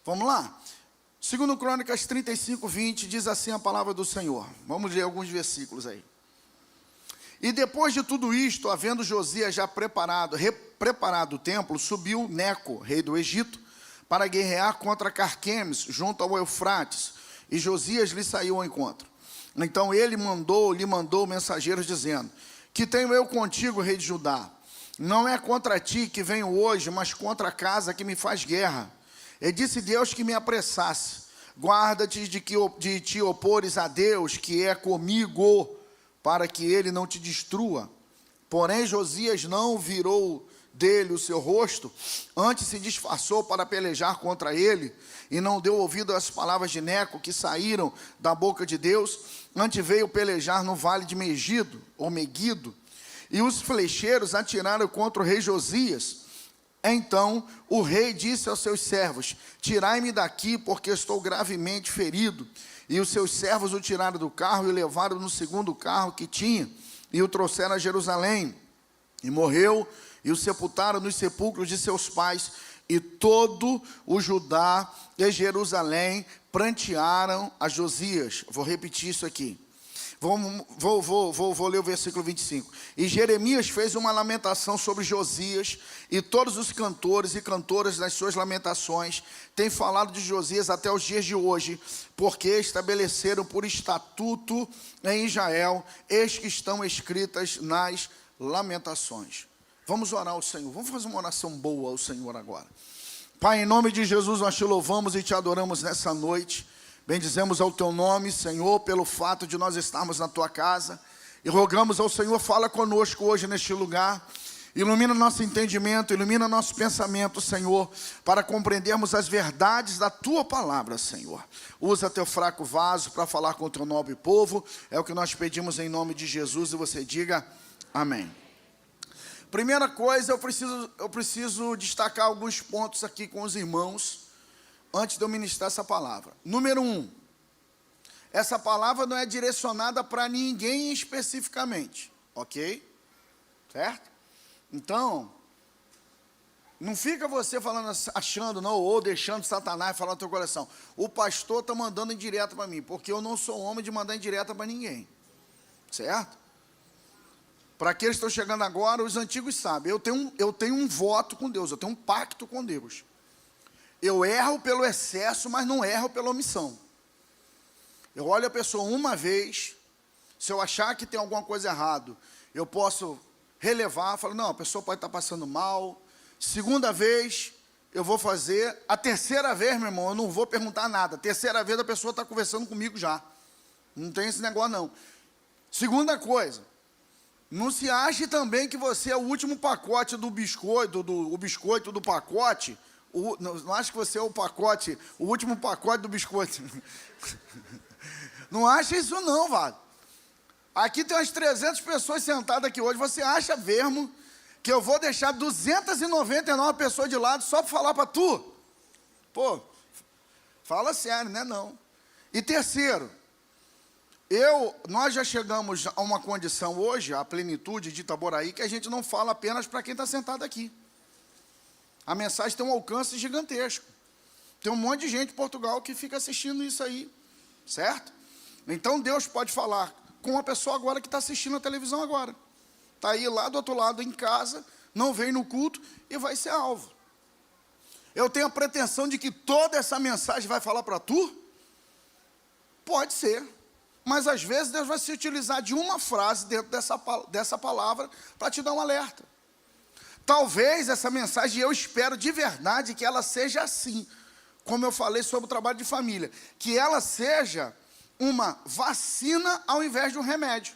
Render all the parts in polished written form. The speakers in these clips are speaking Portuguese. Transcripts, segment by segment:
Vamos lá? Segundo Crônicas 35, 20, diz assim a palavra do Senhor. Vamos ler alguns versículos aí. E depois de tudo isto, havendo Josias já preparado o templo, subiu Neco, rei do Egito, para guerrear contra Carquemes, junto ao Eufrates, e Josias lhe saiu ao encontro. Então ele lhe mandou mensageiros dizendo: que tenho eu contigo, rei de Judá? Não é contra ti que venho hoje, mas contra a casa que me faz guerra. E disse Deus que me apressasse. Guarda-te de te opores a Deus, que é comigo, para que ele não te destrua. Porém Josias não virou dele o seu rosto, antes se disfarçou para pelejar contra ele, e não deu ouvido às palavras de Neco, que saíram da boca de Deus. Antes veio pelejar no vale de Megido, ou Meguido, e os flecheiros atiraram contra o rei Josias. Então o rei disse aos seus servos: tirai-me daqui, porque estou gravemente ferido. E os seus servos o tiraram do carro e o levaram no segundo carro que tinha, e o trouxeram a Jerusalém. E morreu, e o sepultaram nos sepulcros de seus pais. E todo o Judá e Jerusalém prantearam a Josias. Vou repetir isso aqui. Vou ler o versículo 25. E Jeremias fez uma lamentação sobre Josias, e todos os cantores e cantoras das suas lamentações têm falado de Josias até os dias de hoje, porque estabeleceram por estatuto em Israel as que estão escritas nas lamentações. Vamos orar ao Senhor, vamos fazer uma oração boa ao Senhor agora. Pai, em nome de Jesus, nós te louvamos e te adoramos nessa noite. Bendizemos ao teu nome, Senhor, pelo fato de nós estarmos na tua casa, e rogamos ao Senhor: fala conosco hoje neste lugar, ilumina nosso entendimento, ilumina nosso pensamento, Senhor, para compreendermos as verdades da tua palavra, Senhor. Usa teu fraco vaso para falar com o teu nobre povo, é o que nós pedimos em nome de Jesus, e você diga amém. Primeira coisa, eu preciso destacar alguns pontos aqui com os irmãos, antes de eu ministrar essa palavra. Número 1, essa palavra não é direcionada para ninguém especificamente, ok? Certo? Então, não fica você falando, achando, não, ou deixando Satanás falar no teu coração: o pastor está mandando indireta para mim, porque eu não sou homem de mandar indireta para ninguém, certo? Para aqueles que estão chegando agora, os antigos sabem, eu tenho um voto com Deus, eu tenho um pacto com Deus. Eu erro pelo excesso, mas não erro pela omissão. Eu olho a pessoa uma vez, se eu achar que tem alguma coisa errada, eu posso relevar, falo: não, a pessoa pode estar passando mal. Segunda vez, eu vou fazer. A terceira vez, meu irmão, eu não vou perguntar nada. A terceira vez, a pessoa está conversando comigo já. Não tem esse negócio, não. Segunda coisa, não se ache também que você é o último pacote do biscoito, o biscoito do pacote. Não acho que você é o último pacote do biscoito. Não acha isso não, Vado. Aqui tem umas 300 pessoas sentadas aqui hoje. Você acha mesmo que eu vou deixar 299 pessoas de lado só para falar para tu? Pô, fala sério, né? Não. E terceiro, nós já chegamos a uma condição hoje, a plenitude de Itaboraí, que a gente não fala apenas para quem está sentado aqui. A mensagem tem um alcance gigantesco. Tem um monte de gente em Portugal que fica assistindo isso aí, certo? Então Deus pode falar com a pessoa agora que está assistindo a televisão agora. Está aí lá do outro lado em casa, não vem no culto e vai ser alvo. Eu tenho a pretensão de que toda essa mensagem vai falar para tu? Pode ser. Mas às vezes Deus vai se utilizar de uma frase dentro dessa palavra para te dar um alerta. Talvez essa mensagem, eu espero de verdade que ela seja assim, como eu falei sobre o trabalho de família, que ela seja uma vacina ao invés de um remédio.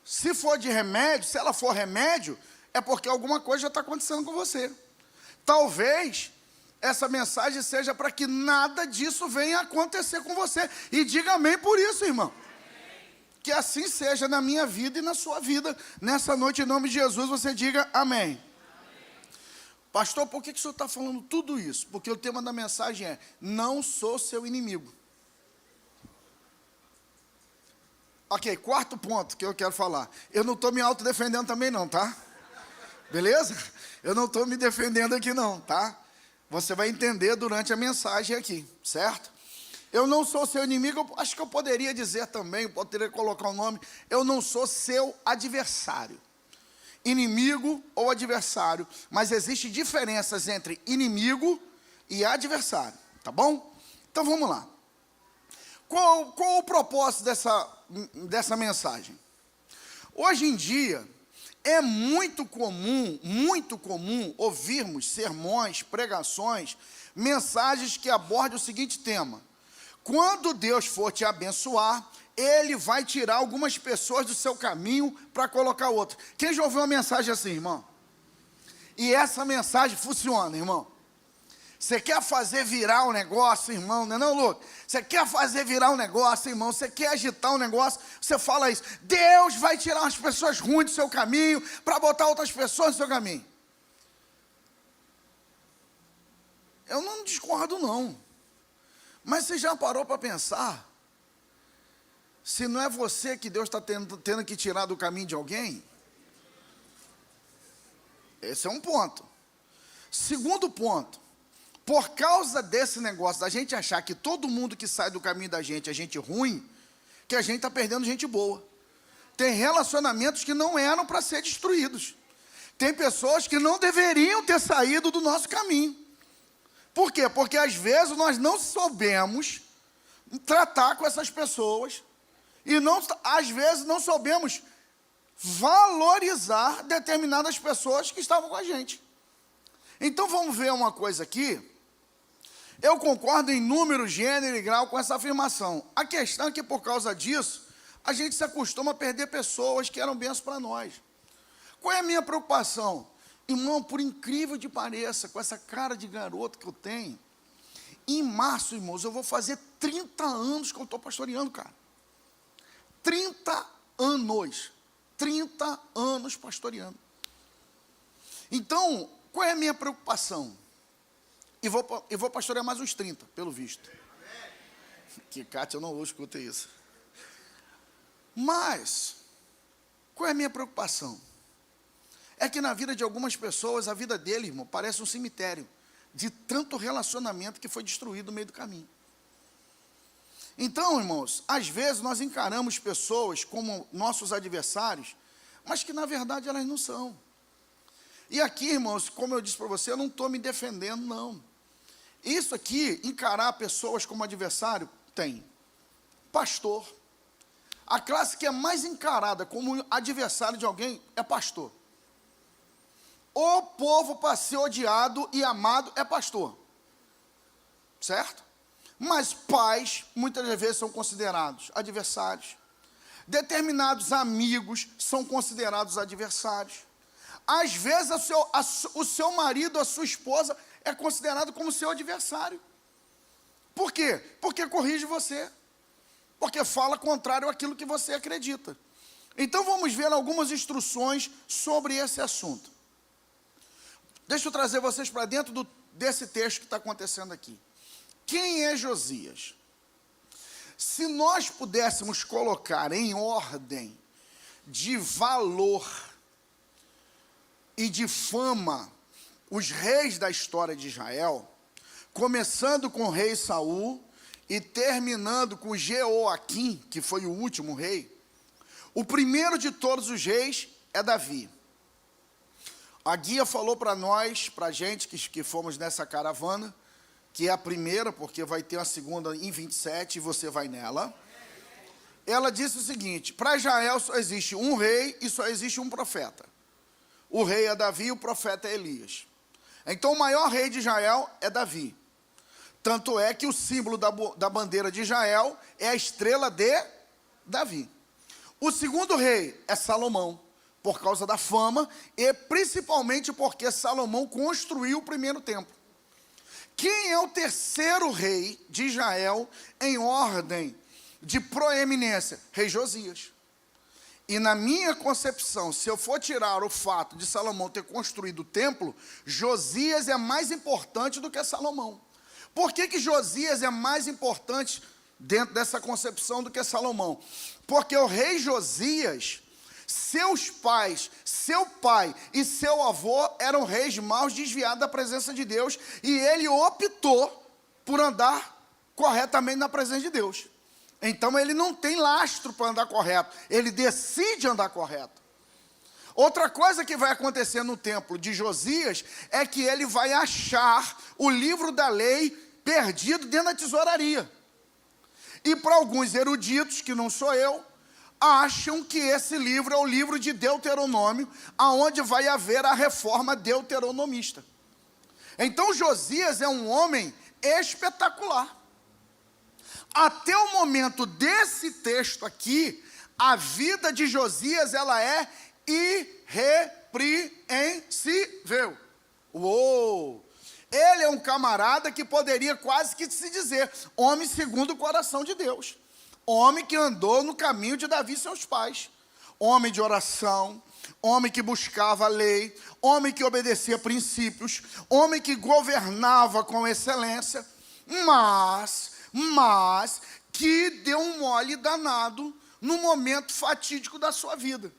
Se for de remédio, se ela for remédio, é porque alguma coisa já está acontecendo com você. Talvez essa mensagem seja para que nada disso venha acontecer com você. E diga amém por isso, irmão. Que assim seja na minha vida e na sua vida. Nessa noite, em nome de Jesus, você diga amém. Pastor, por que o senhor está falando tudo isso? Porque o tema da mensagem é: não sou seu inimigo. Ok, quarto ponto que eu quero falar. Eu não estou me autodefendendo também não, tá? Beleza? Eu não estou me defendendo aqui não, tá? Você vai entender durante a mensagem aqui, certo? Eu não sou seu inimigo, acho que eu poderia dizer também, eu poderia colocar o nome, eu não sou seu adversário. Inimigo ou adversário, mas existe diferenças entre inimigo e adversário, tá bom? Então vamos lá. Qual o propósito dessa mensagem? Hoje em dia, é muito comum ouvirmos sermões, pregações, mensagens que abordam o seguinte tema: quando Deus for te abençoar, Ele vai tirar algumas pessoas do seu caminho para colocar outras. Quem já ouviu uma mensagem assim, irmão? E essa mensagem funciona, irmão. Você quer fazer virar o negócio, irmão, não é não, Lucas? Você quer fazer virar o negócio, irmão, você quer agitar o negócio, você fala isso: Deus vai tirar as pessoas ruins do seu caminho para botar outras pessoas no seu caminho. Eu não discordo, não. Mas você já parou para pensar? Se não é você que Deus está tendo que tirar do caminho de alguém? Esse é um ponto. Segundo ponto: por causa desse negócio da gente achar que todo mundo que sai do caminho da gente é gente ruim, que a gente está perdendo gente boa. Tem relacionamentos que não eram para ser destruídos. Tem pessoas que não deveriam ter saído do nosso caminho. Por quê? Porque às vezes nós não soubemos tratar com essas pessoas e às vezes não soubemos valorizar determinadas pessoas que estavam com a gente. Então vamos ver uma coisa aqui. Eu concordo em número, gênero e grau com essa afirmação. A questão é que por causa disso, a gente se acostuma a perder pessoas que eram bênçãos para nós. Qual é a minha preocupação? Irmão, por incrível que pareça, com essa cara de garoto que eu tenho, em março, irmãos, eu vou fazer 30 anos que eu estou pastoreando, cara. 30 anos. 30 anos pastoreando. Então, qual é a minha preocupação? E vou pastorear mais uns 30, pelo visto. Que Cátia, eu não escuta isso. Mas, qual é a minha preocupação? É que na vida de algumas pessoas, a vida dele, irmão, parece um cemitério, de tanto relacionamento que foi destruído no meio do caminho. Então, irmãos, às vezes nós encaramos pessoas como nossos adversários, mas que na verdade elas não são. E aqui, irmãos, como eu disse para você, eu não estou me defendendo, não. Isso aqui, encarar pessoas como adversário, tem pastor. A classe que é mais encarada como adversário de alguém é pastor. O povo para ser odiado e amado é pastor. Certo? Mas pais, muitas vezes, são considerados adversários. Determinados amigos são considerados adversários. Às vezes, o seu marido, a sua esposa, é considerado como seu adversário. Por quê? Porque corrige você. Porque fala contrário àquilo que você acredita. Então, vamos ver algumas instruções sobre esse assunto. Deixa eu trazer vocês para dentro desse texto que está acontecendo aqui. Quem é Josias? Se nós pudéssemos colocar em ordem de valor e de fama os reis da história de Israel, começando com o rei Saul e terminando com Jeoaquim, que foi o último rei, o primeiro de todos os reis é Davi. A guia falou para nós, para a gente que fomos nessa caravana, que é a primeira, porque vai ter a segunda em 27 e você vai nela. Ela disse o seguinte: para Israel só existe um rei e só existe um profeta. O rei é Davi e o profeta é Elias. Então o maior rei de Israel é Davi. Tanto é que o símbolo da bandeira de Israel é a estrela de Davi. O segundo rei é Salomão, por causa da fama e principalmente porque Salomão construiu o primeiro templo. Quem é o terceiro rei de Israel em ordem de proeminência? Rei Josias. E na minha concepção, se eu for tirar o fato de Salomão ter construído o templo, Josias é mais importante do que Salomão. Por que Josias é mais importante dentro dessa concepção do que Salomão? Porque o rei Josias seus pais, seu pai e seu avô eram reis maus, desviados da presença de Deus, e ele optou por andar corretamente na presença de Deus. Então ele não tem lastro para andar correto, ele decide andar correto. Outra coisa que vai acontecer no templo de Josias é que ele vai achar o livro da lei perdido dentro da tesouraria. E para alguns eruditos, que não sou eu, acham que esse livro é o livro de Deuteronômio, aonde vai haver a reforma deuteronomista. Então Josias é um homem espetacular. Até o momento desse texto aqui, a vida de Josias, ela é irrepreensível. Uou! Ele é um camarada que poderia quase que se dizer homem segundo o coração de Deus. Homem que andou no caminho de Davi e seus pais. Homem de oração, homem que buscava a lei, homem que obedecia princípios, homem que governava com excelência, mas que deu um mole danado no momento fatídico da sua vida.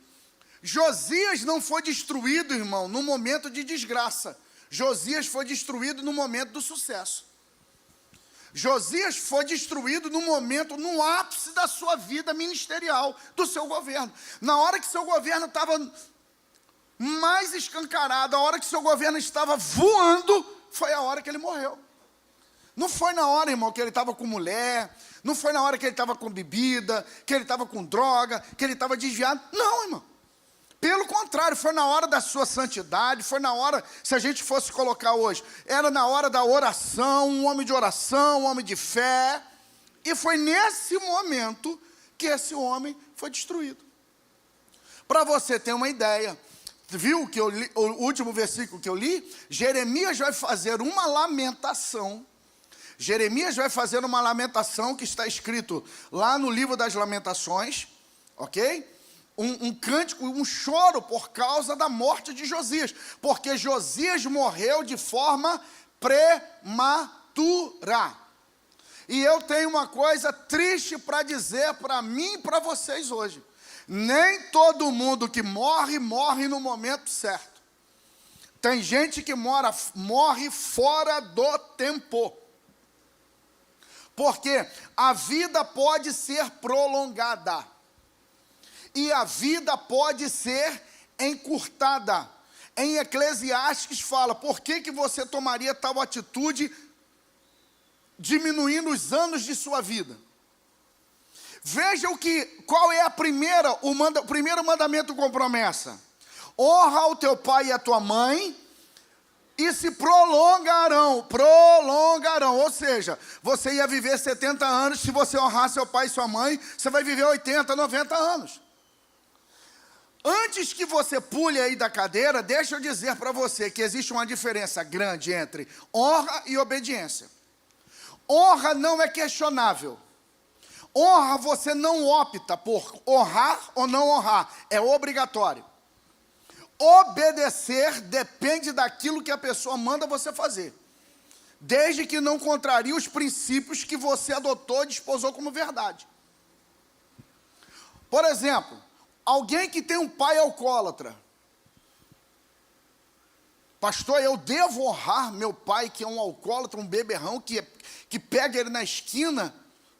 Josias não foi destruído, irmão, no momento de desgraça. Josias foi destruído no momento do sucesso. Josias foi destruído no momento, no ápice da sua vida ministerial, do seu governo. Na hora que seu governo estava mais escancarado, a hora que seu governo estava voando, foi a hora que ele morreu. Não foi na hora, irmão, que ele estava com mulher, não foi na hora que ele estava com bebida, que ele estava com droga, que ele estava desviado. Não, irmão. Pelo contrário, foi na hora da sua santidade, foi na hora, se a gente fosse colocar hoje, era na hora da oração, um homem de fé, e foi nesse momento que esse homem foi destruído. Para você ter uma ideia, viu que eu li, o último versículo que eu li? Jeremias vai fazer uma lamentação. Jeremias vai fazer uma lamentação que está escrito lá no livro das Lamentações, ok? Um cântico, um choro por causa da morte de Josias, porque Josias morreu de forma prematura. E eu tenho uma coisa triste para dizer para mim e para vocês hoje. Nem todo mundo que morre, morre no momento certo. Tem gente que morre fora do tempo. Porque a vida pode ser prolongada. E a vida pode ser encurtada. Em Eclesiastes fala, por que você tomaria tal atitude, diminuindo os anos de sua vida? Veja qual é o primeiro mandamento com promessa. Honra o teu pai e a tua mãe, e se prolongarão, ou seja, você ia viver 70 anos, se você honrar seu pai e sua mãe, você vai viver 80, 90 anos. Antes que você pule aí da cadeira, deixa eu dizer para você que existe uma diferença grande entre honra e obediência. Honra não é questionável. Honra você não opta por honrar ou não honrar, é obrigatório. Obedecer depende daquilo que a pessoa manda você fazer, desde que não contrarie os princípios que você adotou e desposou como verdade. Por exemplo, alguém que tem um pai alcoólatra. Pastor, eu devo honrar meu pai que é um alcoólatra, um beberrão, que pega ele na esquina,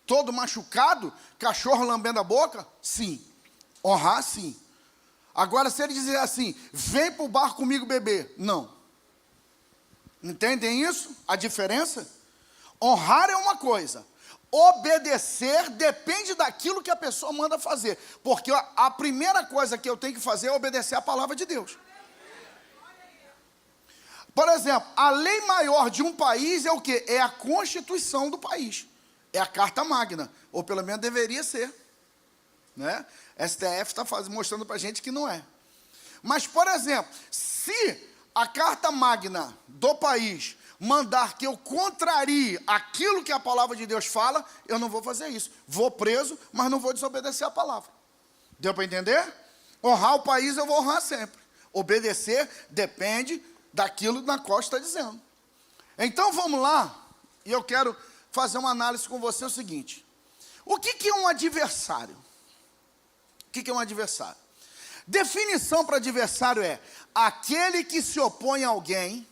todo machucado, cachorro lambendo a boca? Sim. Honrar, sim. Agora, se ele dizer assim, vem para o bar comigo beber. Não. Entendem isso? A diferença? Honrar é uma coisa. Obedecer depende daquilo que a pessoa manda fazer. Porque a primeira coisa que eu tenho que fazer é obedecer a palavra de Deus. Por exemplo, a lei maior de um país é o quê? É a Constituição do país. É a Carta Magna. Ou pelo menos deveria ser. Né? STF está mostrando para a gente que não é. Mas, por exemplo, se a Carta Magna do país mandar que eu contrarie aquilo que a palavra de Deus fala, eu não vou fazer isso. Vou preso, mas não vou desobedecer a palavra. Deu para entender? Honrar o país eu vou honrar sempre. Obedecer depende daquilo na qual está dizendo. Então vamos lá, e eu quero fazer uma análise com você o seguinte. O que é um adversário? O que é um adversário? Definição para adversário é aquele que se opõe a alguém,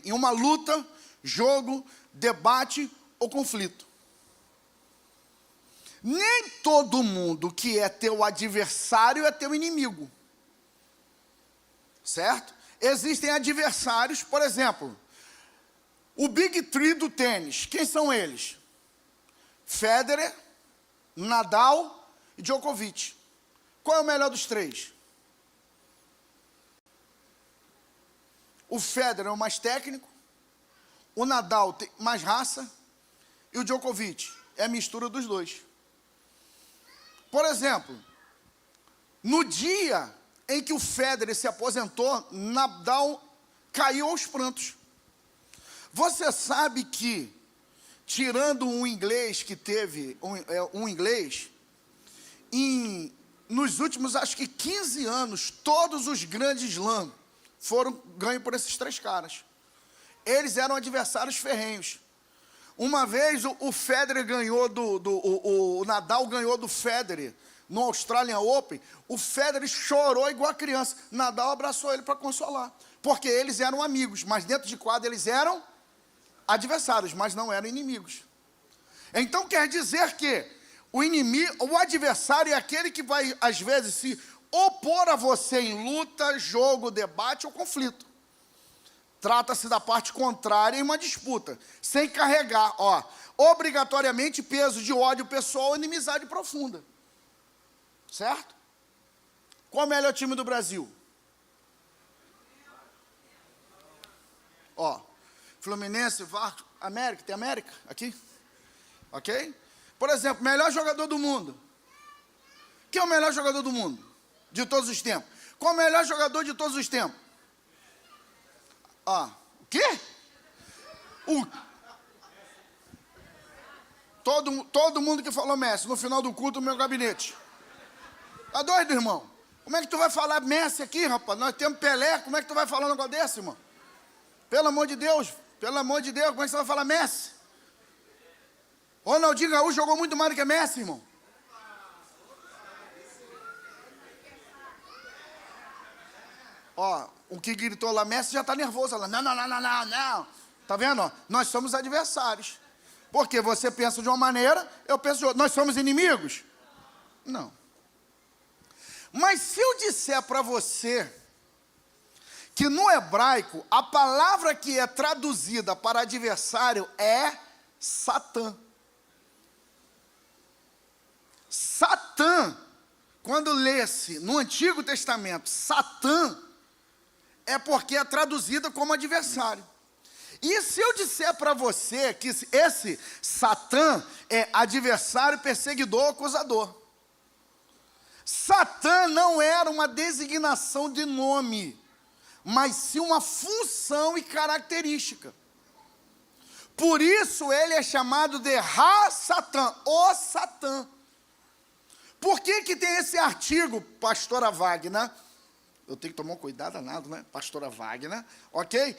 em uma luta, jogo, debate ou conflito. Nem todo mundo que é teu adversário é teu inimigo. Certo? Existem adversários, por exemplo, o Big Three do tênis. Quem são eles? Federer, Nadal e Djokovic. Qual é o melhor dos três? O Federer é o mais técnico, o Nadal tem mais raça e o Djokovic é a mistura dos dois. Por exemplo, no dia em que o Federer se aposentou, Nadal caiu aos prantos. Você sabe que, tirando um inglês que teve, nos últimos, acho que 15 anos, todos os grandes slams foram ganhos por esses três caras. Eles eram adversários ferrenhos. Uma vez o Federer ganhou o Nadal ganhou do Federer no Australian Open. O Federer chorou igual a criança. Nadal abraçou ele para consolar, porque eles eram amigos, mas dentro de quadra eles eram adversários, mas não eram inimigos. Então quer dizer que o adversário é aquele que vai, às vezes, se opor a você em luta, jogo, debate ou conflito. Trata-se da parte contrária em uma disputa, sem carregar, obrigatoriamente peso de ódio pessoal ou inimizade profunda. Certo? Qual é o melhor time do Brasil? Fluminense, Vasco, América, tem América aqui? Ok? Por exemplo, melhor jogador do mundo. Quem é o melhor jogador do mundo? De todos os tempos. Qual é o melhor jogador de todos os tempos? O quê? Todo mundo que falou Messi, no final do culto, no meu gabinete. Tá doido, irmão? Como é que tu vai falar Messi aqui, rapaz? Nós temos Pelé, como é que tu vai falar um negócio desse, irmão? Pelo amor de Deus, como é que você vai falar Messi? Ronaldinho Gaúcho jogou muito mais do que Messi, irmão. O que gritou lá, Messi já está nervoso. Ela, não. Tá vendo? Nós somos adversários. Porque você pensa de uma maneira, eu penso de outra. Nós somos inimigos? Não. Mas se eu disser para você que no hebraico, a palavra que é traduzida para adversário é Satã. Satã, quando lê-se no Antigo Testamento, Satã, é porque é traduzida como adversário. E se eu disser para você que esse Satã é adversário, perseguidor, acusador. Satã não era uma designação de nome, mas sim uma função e característica. Por isso ele é chamado de Ra-Satã, o Satã. Por que tem esse artigo, pastora Wagner? Eu tenho que tomar um cuidado danado, né? Pastora Wagner, ok?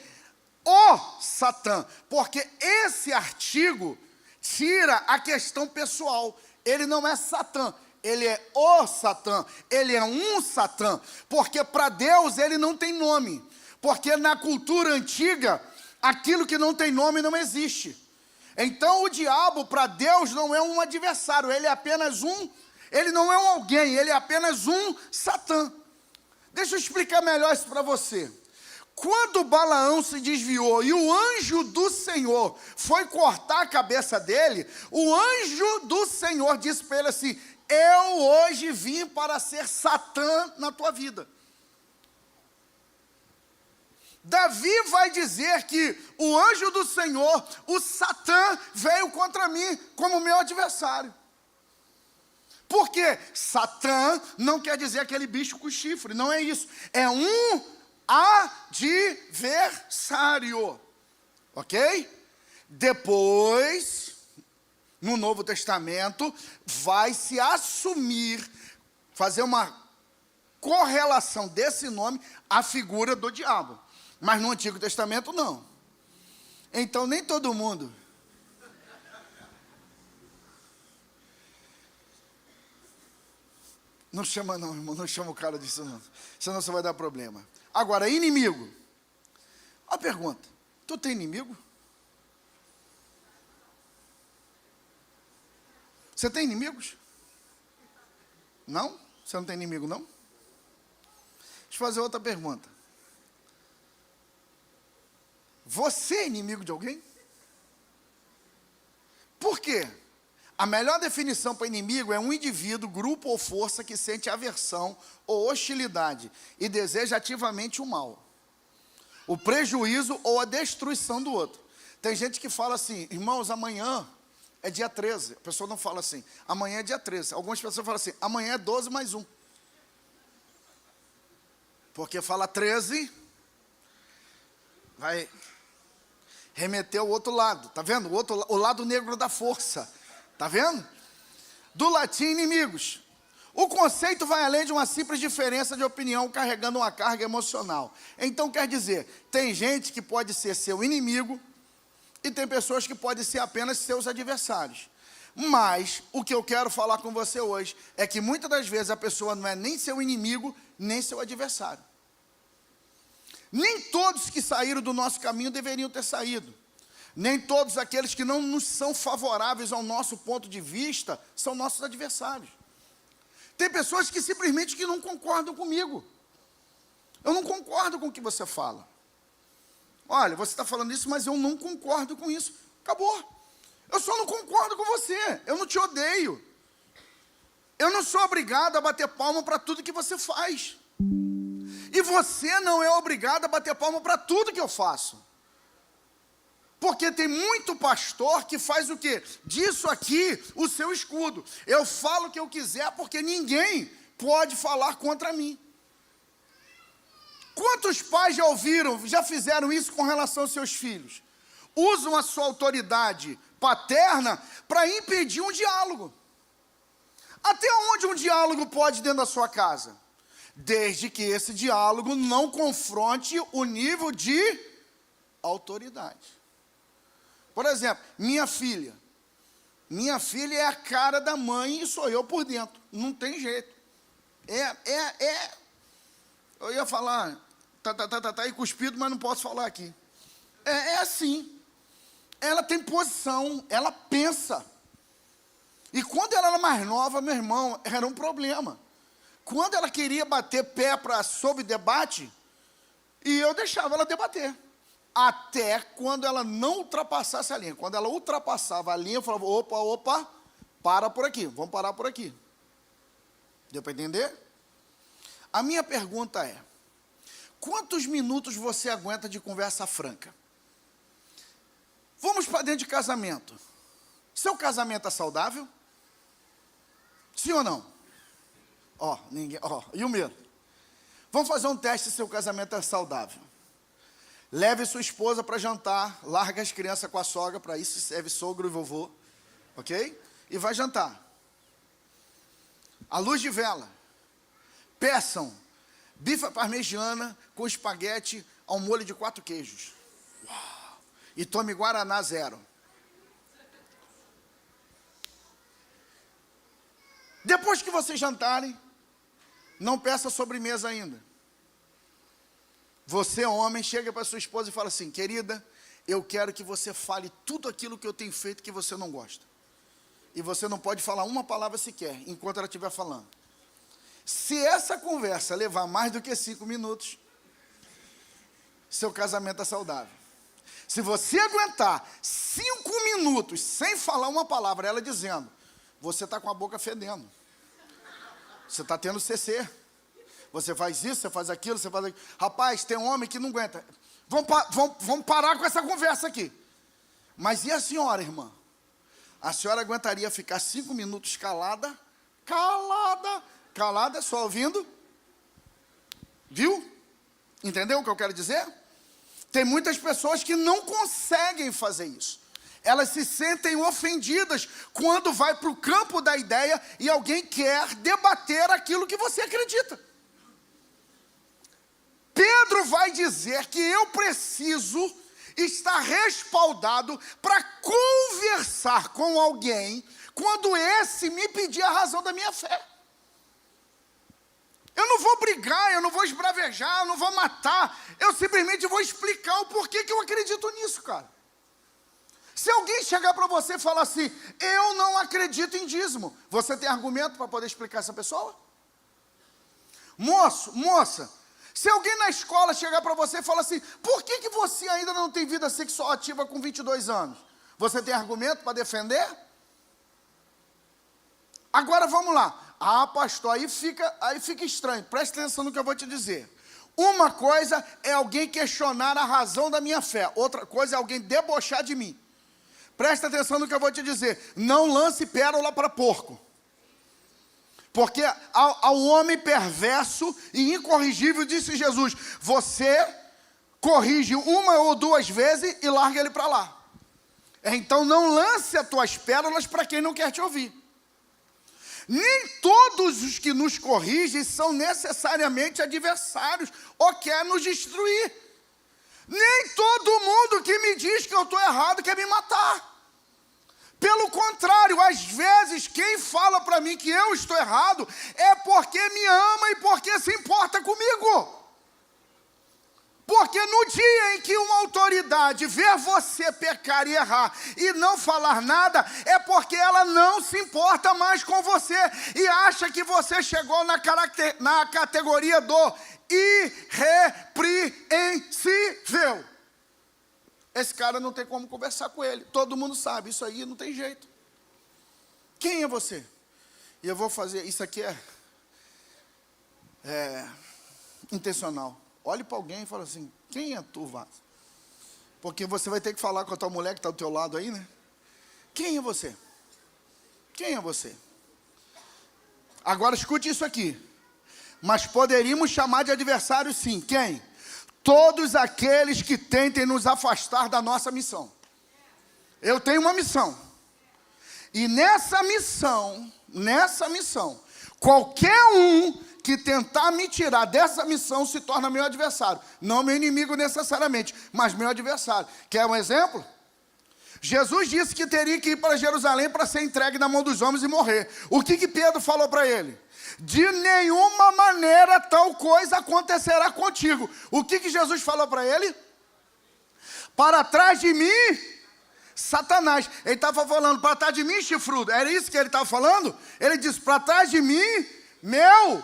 O Satã, porque esse artigo tira a questão pessoal. Ele não é Satã, ele é o Satã, ele é um Satã, porque para Deus ele não tem nome, porque na cultura antiga, aquilo que não tem nome não existe. Então o diabo para Deus não é um adversário, ele é apenas ele não é um alguém, ele é apenas um Satã. Deixa eu explicar melhor isso para você. Quando Balaão se desviou e o anjo do Senhor foi cortar a cabeça dele, o anjo do Senhor disse para ele assim, eu hoje vim para ser Satã na tua vida. Davi vai dizer que o anjo do Senhor, o Satã, veio contra mim como meu adversário. Porque Satã não quer dizer aquele bicho com chifre, não é isso. É um adversário, ok? Depois, no Novo Testamento, vai se assumir, fazer uma correlação desse nome à figura do diabo. Mas no Antigo Testamento, não. Então, nem todo mundo. Não chama não, irmão, não chama o cara disso não. Senão você vai dar problema. Agora, inimigo. Uma pergunta, tu tem inimigo? Você tem inimigos? Não? Você não tem inimigo, não? Deixa eu fazer outra pergunta. Você é inimigo de alguém? Por quê? A melhor definição para inimigo é um indivíduo, grupo ou força que sente aversão ou hostilidade e deseja ativamente o mal, o prejuízo ou a destruição do outro. Tem gente que fala assim, irmãos, amanhã é dia 13. A pessoa não fala assim, amanhã é dia 13. Algumas pessoas falam assim, amanhã é 12 mais 1. Porque fala 13, vai remeter ao outro lado, tá vendo? O lado negro da força, tá vendo? Do latim, inimigos. O conceito vai além de uma simples diferença de opinião carregando uma carga emocional. Então quer dizer, tem gente que pode ser seu inimigo e tem pessoas que podem ser apenas seus adversários. Mas o que eu quero falar com você hoje é que muitas das vezes a pessoa não é nem seu inimigo, nem seu adversário. Nem todos que saíram do nosso caminho deveriam ter saído. Nem todos aqueles que não nos são favoráveis ao nosso ponto de vista são nossos adversários. Tem pessoas que simplesmente que não concordam comigo. Eu não concordo com o que você fala. Olha, você está falando isso, mas eu não concordo com isso. Acabou. Eu só não concordo com você. Eu não te odeio. Eu não sou obrigado a bater palma para tudo que você faz. E você não é obrigado a bater palma para tudo que eu faço. Porque tem muito pastor que faz o quê? Disso aqui o seu escudo. Eu falo o que eu quiser porque ninguém pode falar contra mim. Quantos pais já ouviram, já fizeram isso com relação aos seus filhos? Usam a sua autoridade paterna para impedir um diálogo. Até onde um diálogo pode dentro da sua casa? Desde que esse diálogo não confronte o nível de autoridade. Por exemplo, minha filha é a cara da mãe e sou eu por dentro, não tem jeito. Eu ia falar, tá aí cuspido, mas não posso falar aqui. É assim, ela tem posição, ela pensa. E quando ela era mais nova, meu irmão, era um problema. Quando ela queria bater pé sob debate, e eu deixava ela debater. Até quando ela não ultrapassasse a linha. Quando ela ultrapassava a linha, eu falava, opa, para por aqui, vamos parar por aqui. Deu para entender? A minha pergunta é, quantos minutos você aguenta de conversa franca? Vamos para dentro de casamento. Seu casamento é saudável? Sim ou não? E o meu? Vamos fazer um teste se seu casamento é saudável. Leve sua esposa para jantar, larga as crianças com a sogra, para isso serve sogro e vovô, ok? E vai jantar. À luz de vela. Peçam bife à parmegiana com espaguete ao molho de 4 queijos. Uau! E tome Guaraná 0. Depois que vocês jantarem, não peça sobremesa ainda. Você, homem, chega para sua esposa e fala assim, querida, eu quero que você fale tudo aquilo que eu tenho feito que você não gosta. E você não pode falar uma palavra sequer, enquanto ela estiver falando. Se essa conversa levar mais do que 5 minutos, seu casamento é saudável. Se você aguentar 5 minutos sem falar uma palavra, ela dizendo, você está com a boca fedendo. Você está tendo CC. Você faz isso, você faz aquilo, você faz aquilo. Rapaz, tem um homem que não aguenta. Vamos parar com essa conversa aqui. Mas e a senhora, irmã? A senhora aguentaria ficar 5 minutos calada? Calada, só ouvindo? Viu? Entendeu o que eu quero dizer? Tem muitas pessoas que não conseguem fazer isso. Elas se sentem ofendidas quando vai para o campo da ideia e alguém quer debater aquilo que você acredita. Pedro vai dizer que eu preciso estar respaldado para conversar com alguém quando esse me pedir a razão da minha fé. Eu não vou brigar, eu não vou esbravejar, eu não vou matar. Eu simplesmente vou explicar o porquê que eu acredito nisso, cara. Se alguém chegar para você e falar assim, eu não acredito em dízimo, você tem argumento para poder explicar essa pessoa? Moço, moça, se alguém na escola chegar para você e falar assim, por que você ainda não tem vida sexual ativa com 22 anos? Você tem argumento para defender? Agora vamos lá. Ah, pastor, aí fica estranho. Preste atenção no que eu vou te dizer. Uma coisa é alguém questionar a razão da minha fé. Outra coisa é alguém debochar de mim. Preste atenção no que eu vou te dizer. Não lance pérola para porco. Porque ao homem perverso e incorrigível, disse Jesus, você corrige uma ou duas vezes e larga ele para lá. Então não lance as tuas pérolas para quem não quer te ouvir. Nem todos os que nos corrigem são necessariamente adversários ou querem nos destruir. Nem todo mundo que me diz que eu estou errado quer me matar. Pelo contrário, às vezes quem fala para mim que eu estou errado é porque me ama e porque se importa comigo. Porque no dia em que uma autoridade vê você pecar e errar e não falar nada, é porque ela não se importa mais com você e acha que você chegou na categoria do irrepreensível. Esse cara não tem como conversar com ele. Todo mundo sabe, isso aí não tem jeito. Quem é você? E eu vou fazer, isso aqui é intencional. Olhe para alguém e fala assim, quem é tu, Vaz? Porque você vai ter que falar com a tua mulher que está do teu lado aí, né? Quem é você? Quem é você? Agora escute isso aqui. Mas poderíamos chamar de adversário sim. Quem? Todos aqueles que tentem nos afastar da nossa missão. Eu tenho uma missão. E nessa missão, qualquer um que tentar me tirar dessa missão se torna meu adversário. Não meu inimigo necessariamente, mas meu adversário. Quer um exemplo? Jesus disse que teria que ir para Jerusalém para ser entregue na mão dos homens e morrer. O que Pedro falou para ele? De nenhuma maneira tal coisa acontecerá contigo. O que Jesus falou para ele? Para trás de mim, Satanás. Ele estava falando, para trás de mim, chifrudo. Era isso que ele estava falando? Ele disse, para trás de mim, meu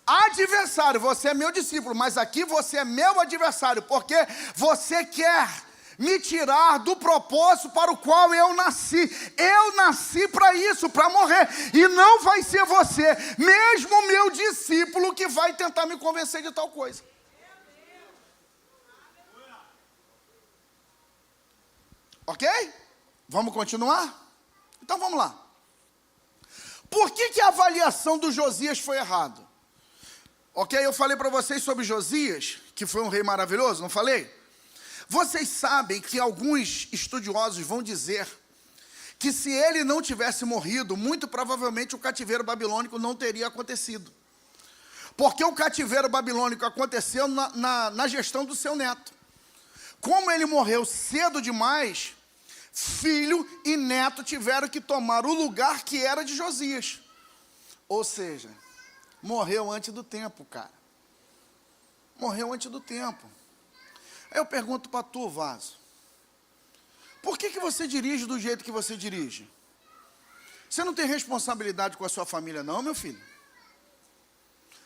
adversário. Você é meu discípulo, mas aqui você é meu adversário, porque você quer me tirar do propósito para o qual eu nasci. Eu nasci para isso, para morrer. E não vai ser você, mesmo meu discípulo, que vai tentar me convencer de tal coisa. Ok? Vamos continuar? Então vamos lá. Por que a avaliação do Josias foi errada? Ok, eu falei para vocês sobre Josias, que foi um rei maravilhoso, não falei? Vocês sabem que alguns estudiosos vão dizer que se ele não tivesse morrido, muito provavelmente o cativeiro babilônico não teria acontecido. Porque o cativeiro babilônico aconteceu na gestão do seu neto. Como ele morreu cedo demais, filho e neto tiveram que tomar o lugar que era de Josias. Ou seja, morreu antes do tempo, cara. Morreu antes do tempo. Aí eu pergunto para tu, Vaso, por que você dirige do jeito que você dirige? Você não tem responsabilidade com a sua família não, meu filho?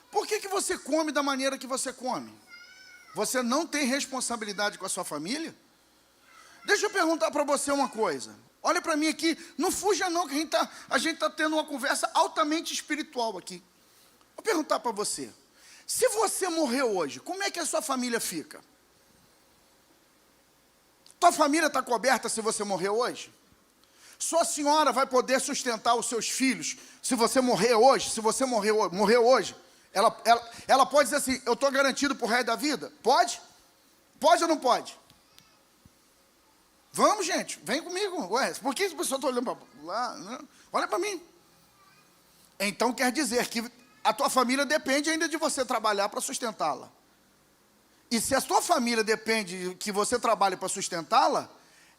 Por que você come da maneira que você come? Você não tem responsabilidade com a sua família? Deixa eu perguntar para você uma coisa. Olha para mim aqui, não fuja não, que a gente tá tendo uma conversa altamente espiritual aqui. Vou perguntar para você. Se você morreu hoje, como é que a sua família fica? Tua família está coberta se você morrer hoje? Sua senhora vai poder sustentar os seus filhos se você morrer hoje? Se você morrer hoje, ela pode dizer assim, eu estou garantido para o resto da vida? Pode? Pode ou não pode? Vamos, gente, vem comigo. Ué, por que as pessoas estão olhando para lá? Não? Olha para mim. Então quer dizer que a tua família depende ainda de você trabalhar para sustentá-la. E se a sua família depende de que você trabalhe para sustentá-la,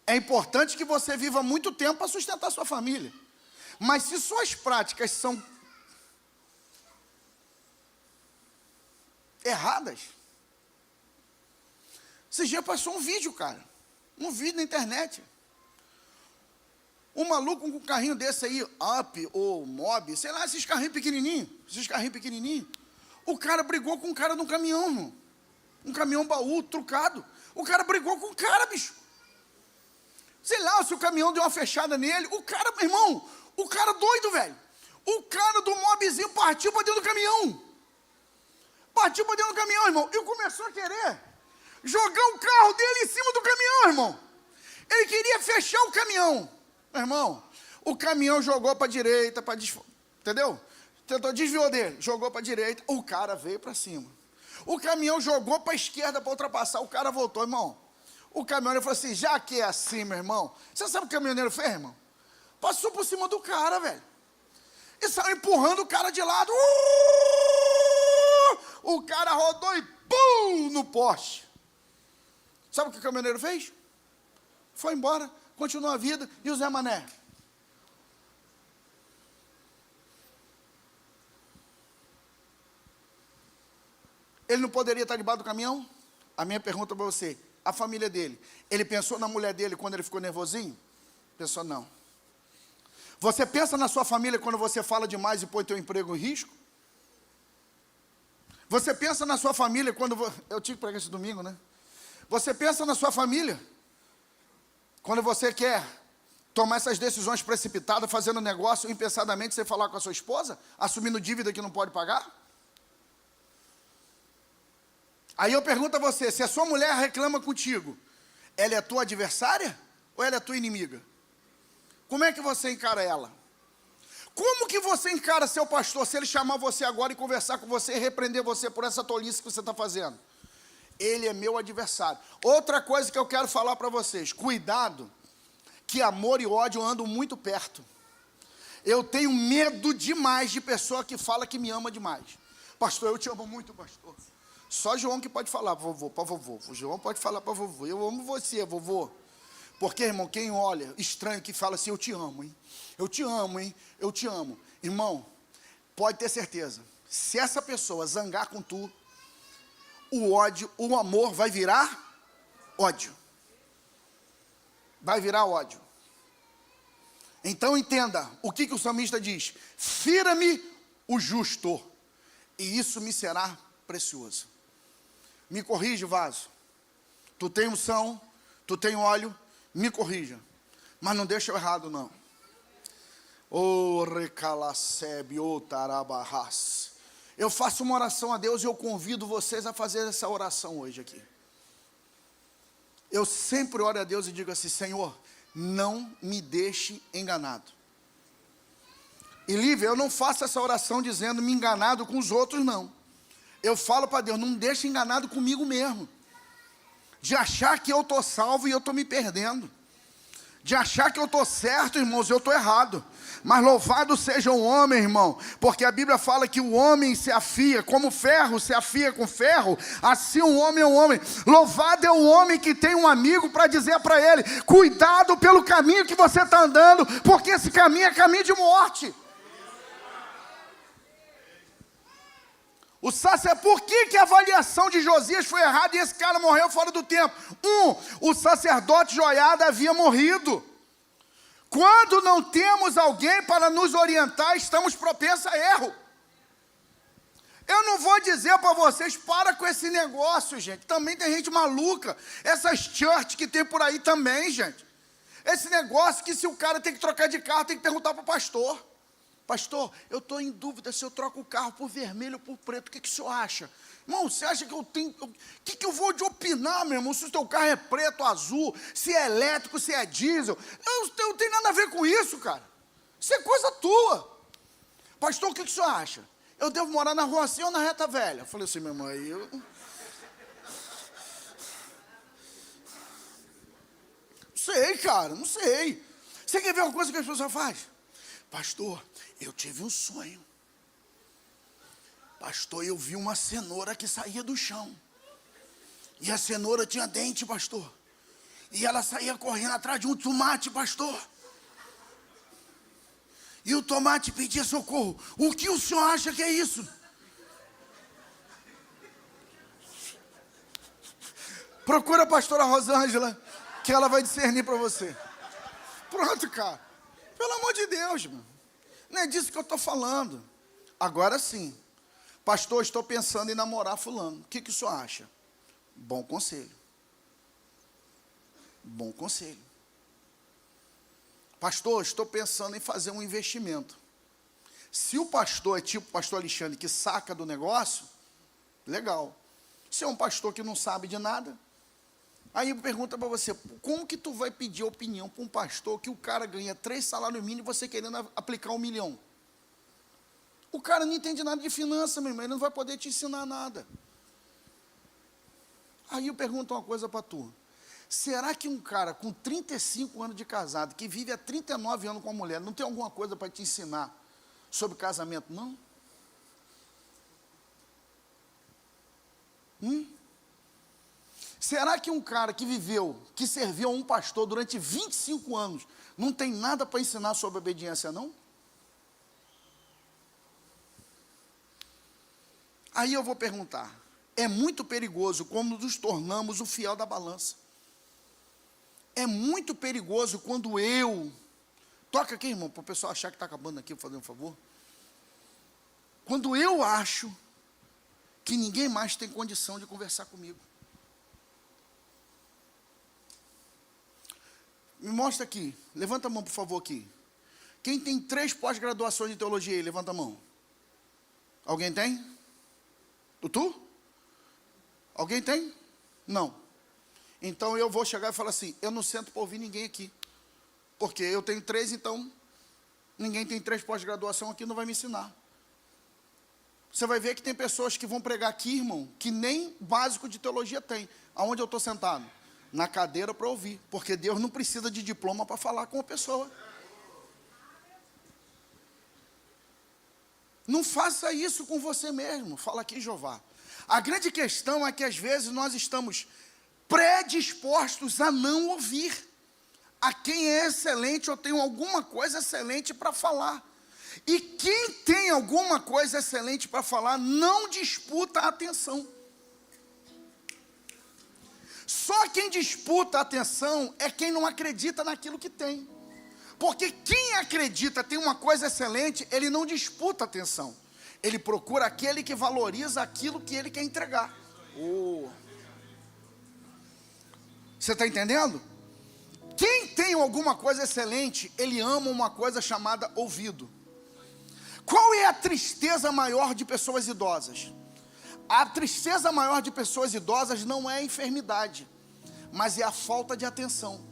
é importante que você viva muito tempo para sustentar a sua família. Mas se suas práticas são... erradas. Esse dia passou um vídeo, cara. Um vídeo na internet. Um maluco com um carrinho desse aí, Up ou Mob, sei lá, esses carrinhos pequenininhos. O cara brigou com um cara num caminhão, irmão. Um caminhão baú, trucado. O cara brigou com o cara, bicho. Sei lá, se o caminhão deu uma fechada nele. O cara, meu irmão, o cara doido, velho. O cara do Mobzinho partiu para dentro do caminhão. Partiu para dentro do caminhão, irmão. E começou a querer jogar o carro dele em cima do caminhão, irmão. Ele queria fechar o caminhão. Meu irmão, o caminhão jogou para a direita, entendeu? Desviou dele, jogou para a direita, o cara veio para cima. O caminhão jogou para a esquerda para ultrapassar, o cara voltou, irmão. O caminhoneiro falou assim, já que é assim, meu irmão, você sabe o que o caminhoneiro fez, irmão? Passou por cima do cara, velho. E saiu empurrando o cara de lado. O cara rodou e pum, no poste. Sabe o que o caminhoneiro fez? Foi embora, continuou a vida. E o Zé Mané? Ele não poderia estar debaixo do caminhão? A minha pergunta para você, a família dele, ele pensou na mulher dele quando ele ficou nervosinho? Pensou não. Você pensa na sua família quando você fala demais e põe teu emprego em risco? Você pensa na sua família quando... Eu tive que pregar esse domingo, né? Você pensa na sua família quando você quer tomar essas decisões precipitadas, fazendo negócio impensadamente, sem falar com a sua esposa, assumindo dívida que não pode pagar? Aí eu pergunto a você, se a sua mulher reclama contigo, ela é tua adversária ou ela é tua inimiga? Como é que você encara ela? Como que você encara seu pastor se ele chamar você agora e conversar com você e repreender você por essa tolice que você está fazendo? Ele é meu adversário. Outra coisa que eu quero falar para vocês, cuidado, que amor e ódio andam muito perto. Eu tenho medo demais de pessoa que fala que me ama demais. Pastor, eu te amo muito, pastor. Só João que pode falar para vovô. O João pode falar para vovô. Eu amo você, vovô. Porque, irmão, quem olha, estranho, que fala assim, eu te amo, hein? Eu te amo, hein? Eu te amo. Irmão, pode ter certeza. Se essa pessoa zangar com tu, o ódio, o amor vai virar ódio. Vai virar ódio. Então entenda, o que o salmista diz? Fira-me o justo, e isso me será precioso. Me corrige, vaso. Tu tem unção, tu tem óleo, me corrija. Mas não deixa eu errado, não. Recalacebe, tarabarras. Eu faço uma oração a Deus e eu convido vocês a fazer essa oração hoje aqui. Eu sempre oro a Deus e digo assim, Senhor, não me deixe enganado. E Lívia, eu não faço essa oração dizendo me enganado com os outros, não. Eu falo para Deus, não deixe enganado comigo mesmo. De achar que eu estou salvo e eu estou me perdendo. De achar que eu estou certo, irmãos, eu estou errado. Mas louvado seja o homem, irmão, porque a Bíblia fala que o homem se afia, como ferro se afia com ferro, assim o homem é um homem. Louvado é o homem que tem um amigo para dizer para ele, cuidado pelo caminho que você está andando, porque esse caminho é caminho de morte. Por que a avaliação de Josias foi errada e esse cara morreu fora do tempo? O sacerdote Joiada havia morrido. Quando não temos alguém para nos orientar, estamos propensos a erro. Eu não vou dizer para vocês, para com esse negócio, gente. Também tem gente maluca. Essas church que tem por aí também, gente. Esse negócio que se o cara tem que trocar de carro, tem que perguntar para o pastor. Pastor, eu estou em dúvida se eu troco o carro por vermelho ou por preto. O que o senhor acha? Irmão, você acha que eu tenho... O que eu vou de opinar, meu irmão? Se o teu carro é preto, azul, se é elétrico, se é diesel. Eu não tenho nada a ver com isso, cara. Isso é coisa tua. Pastor, o que o senhor acha? Eu devo morar na rua assim ou na reta velha? Eu falei assim, meu irmão, aí eu... Não sei, cara, não sei. Você quer ver uma coisa que as pessoas fazem? Pastor, eu tive um sonho. Pastor, eu vi uma cenoura que saía do chão. E a cenoura tinha dente, pastor. E ela saía correndo atrás de um tomate, pastor. E o tomate pedia socorro. O que o senhor acha que é isso? Procura a pastora Rosângela, que ela vai discernir para você. Pronto, cara. Pelo amor de Deus, mano. Não é disso que eu estou falando. Agora sim. Pastor, estou pensando em namorar fulano. O que o senhor acha? Bom conselho. Bom conselho. Pastor, estou pensando em fazer um investimento. Se o pastor é tipo o pastor Alexandre, que saca do negócio, legal. Se é um pastor que não sabe de nada, aí eu pergunto para você, como que tu vai pedir opinião para um pastor que o cara ganha 3 salários mínimos e você querendo aplicar 1 milhão? O cara não entende nada de finanças, meu irmão, ele não vai poder te ensinar nada. Aí eu pergunto uma coisa para tu. Será que um cara com 35 anos de casado, que vive há 39 anos com a mulher, não tem alguma coisa para te ensinar sobre casamento, não? Será que um cara que viveu, que serviu a um pastor durante 25 anos, não tem nada para ensinar sobre obediência, não? Aí eu vou perguntar, é muito perigoso quando nos tornamos o fiel da balança. É muito perigoso quando eu... Toca aqui, irmão, para o pessoal achar que está acabando aqui, vou fazer um favor. Quando eu acho que ninguém mais tem condição de conversar comigo. Me mostra aqui, levanta a mão, por favor, aqui. Quem tem 3 pós-graduações de teologia aí, levanta a mão. Alguém tem? Tu? Alguém tem? Não. Então eu vou chegar e falar assim, eu não sento para ouvir ninguém aqui. Porque eu tenho 3, então ninguém tem 3 pós-graduação aqui, não vai me ensinar. Você vai ver que tem pessoas que vão pregar aqui, irmão, que nem básico de teologia tem. Aonde eu estou sentado? Na cadeira para ouvir. Porque Deus não precisa de diploma para falar com a pessoa. Não faça isso com você mesmo. Fala aqui, Jeová. A grande questão é que às vezes nós estamos predispostos a não ouvir a quem é excelente ou tem alguma coisa excelente para falar. E quem tem alguma coisa excelente para falar não disputa a atenção. Só quem disputa a atenção é quem não acredita naquilo que tem. Porque quem acredita tem uma coisa excelente, ele não disputa a atenção. Ele procura aquele que valoriza aquilo que ele quer entregar. Você está entendendo? Quem tem alguma coisa excelente, ele ama uma coisa chamada ouvido. Qual é a tristeza maior de pessoas idosas? A tristeza maior de pessoas idosas não é a enfermidade, mas é a falta de atenção.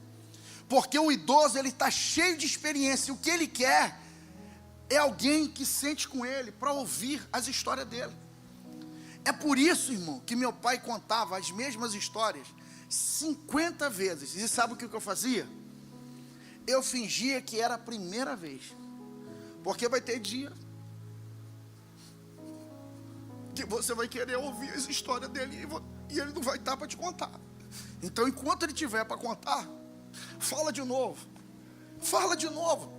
Porque o idoso, ele está cheio de experiência, e o que ele quer é alguém que sente com ele, para ouvir as histórias dele. É por isso, irmão, que meu pai contava as mesmas histórias 50 vezes. E sabe o que eu fazia? Eu fingia que era a primeira vez. Porque vai ter dia que você vai querer ouvir as histórias dele e ele não vai estar para te contar. Então, enquanto ele tiver para contar, fala de novo. Fala de novo.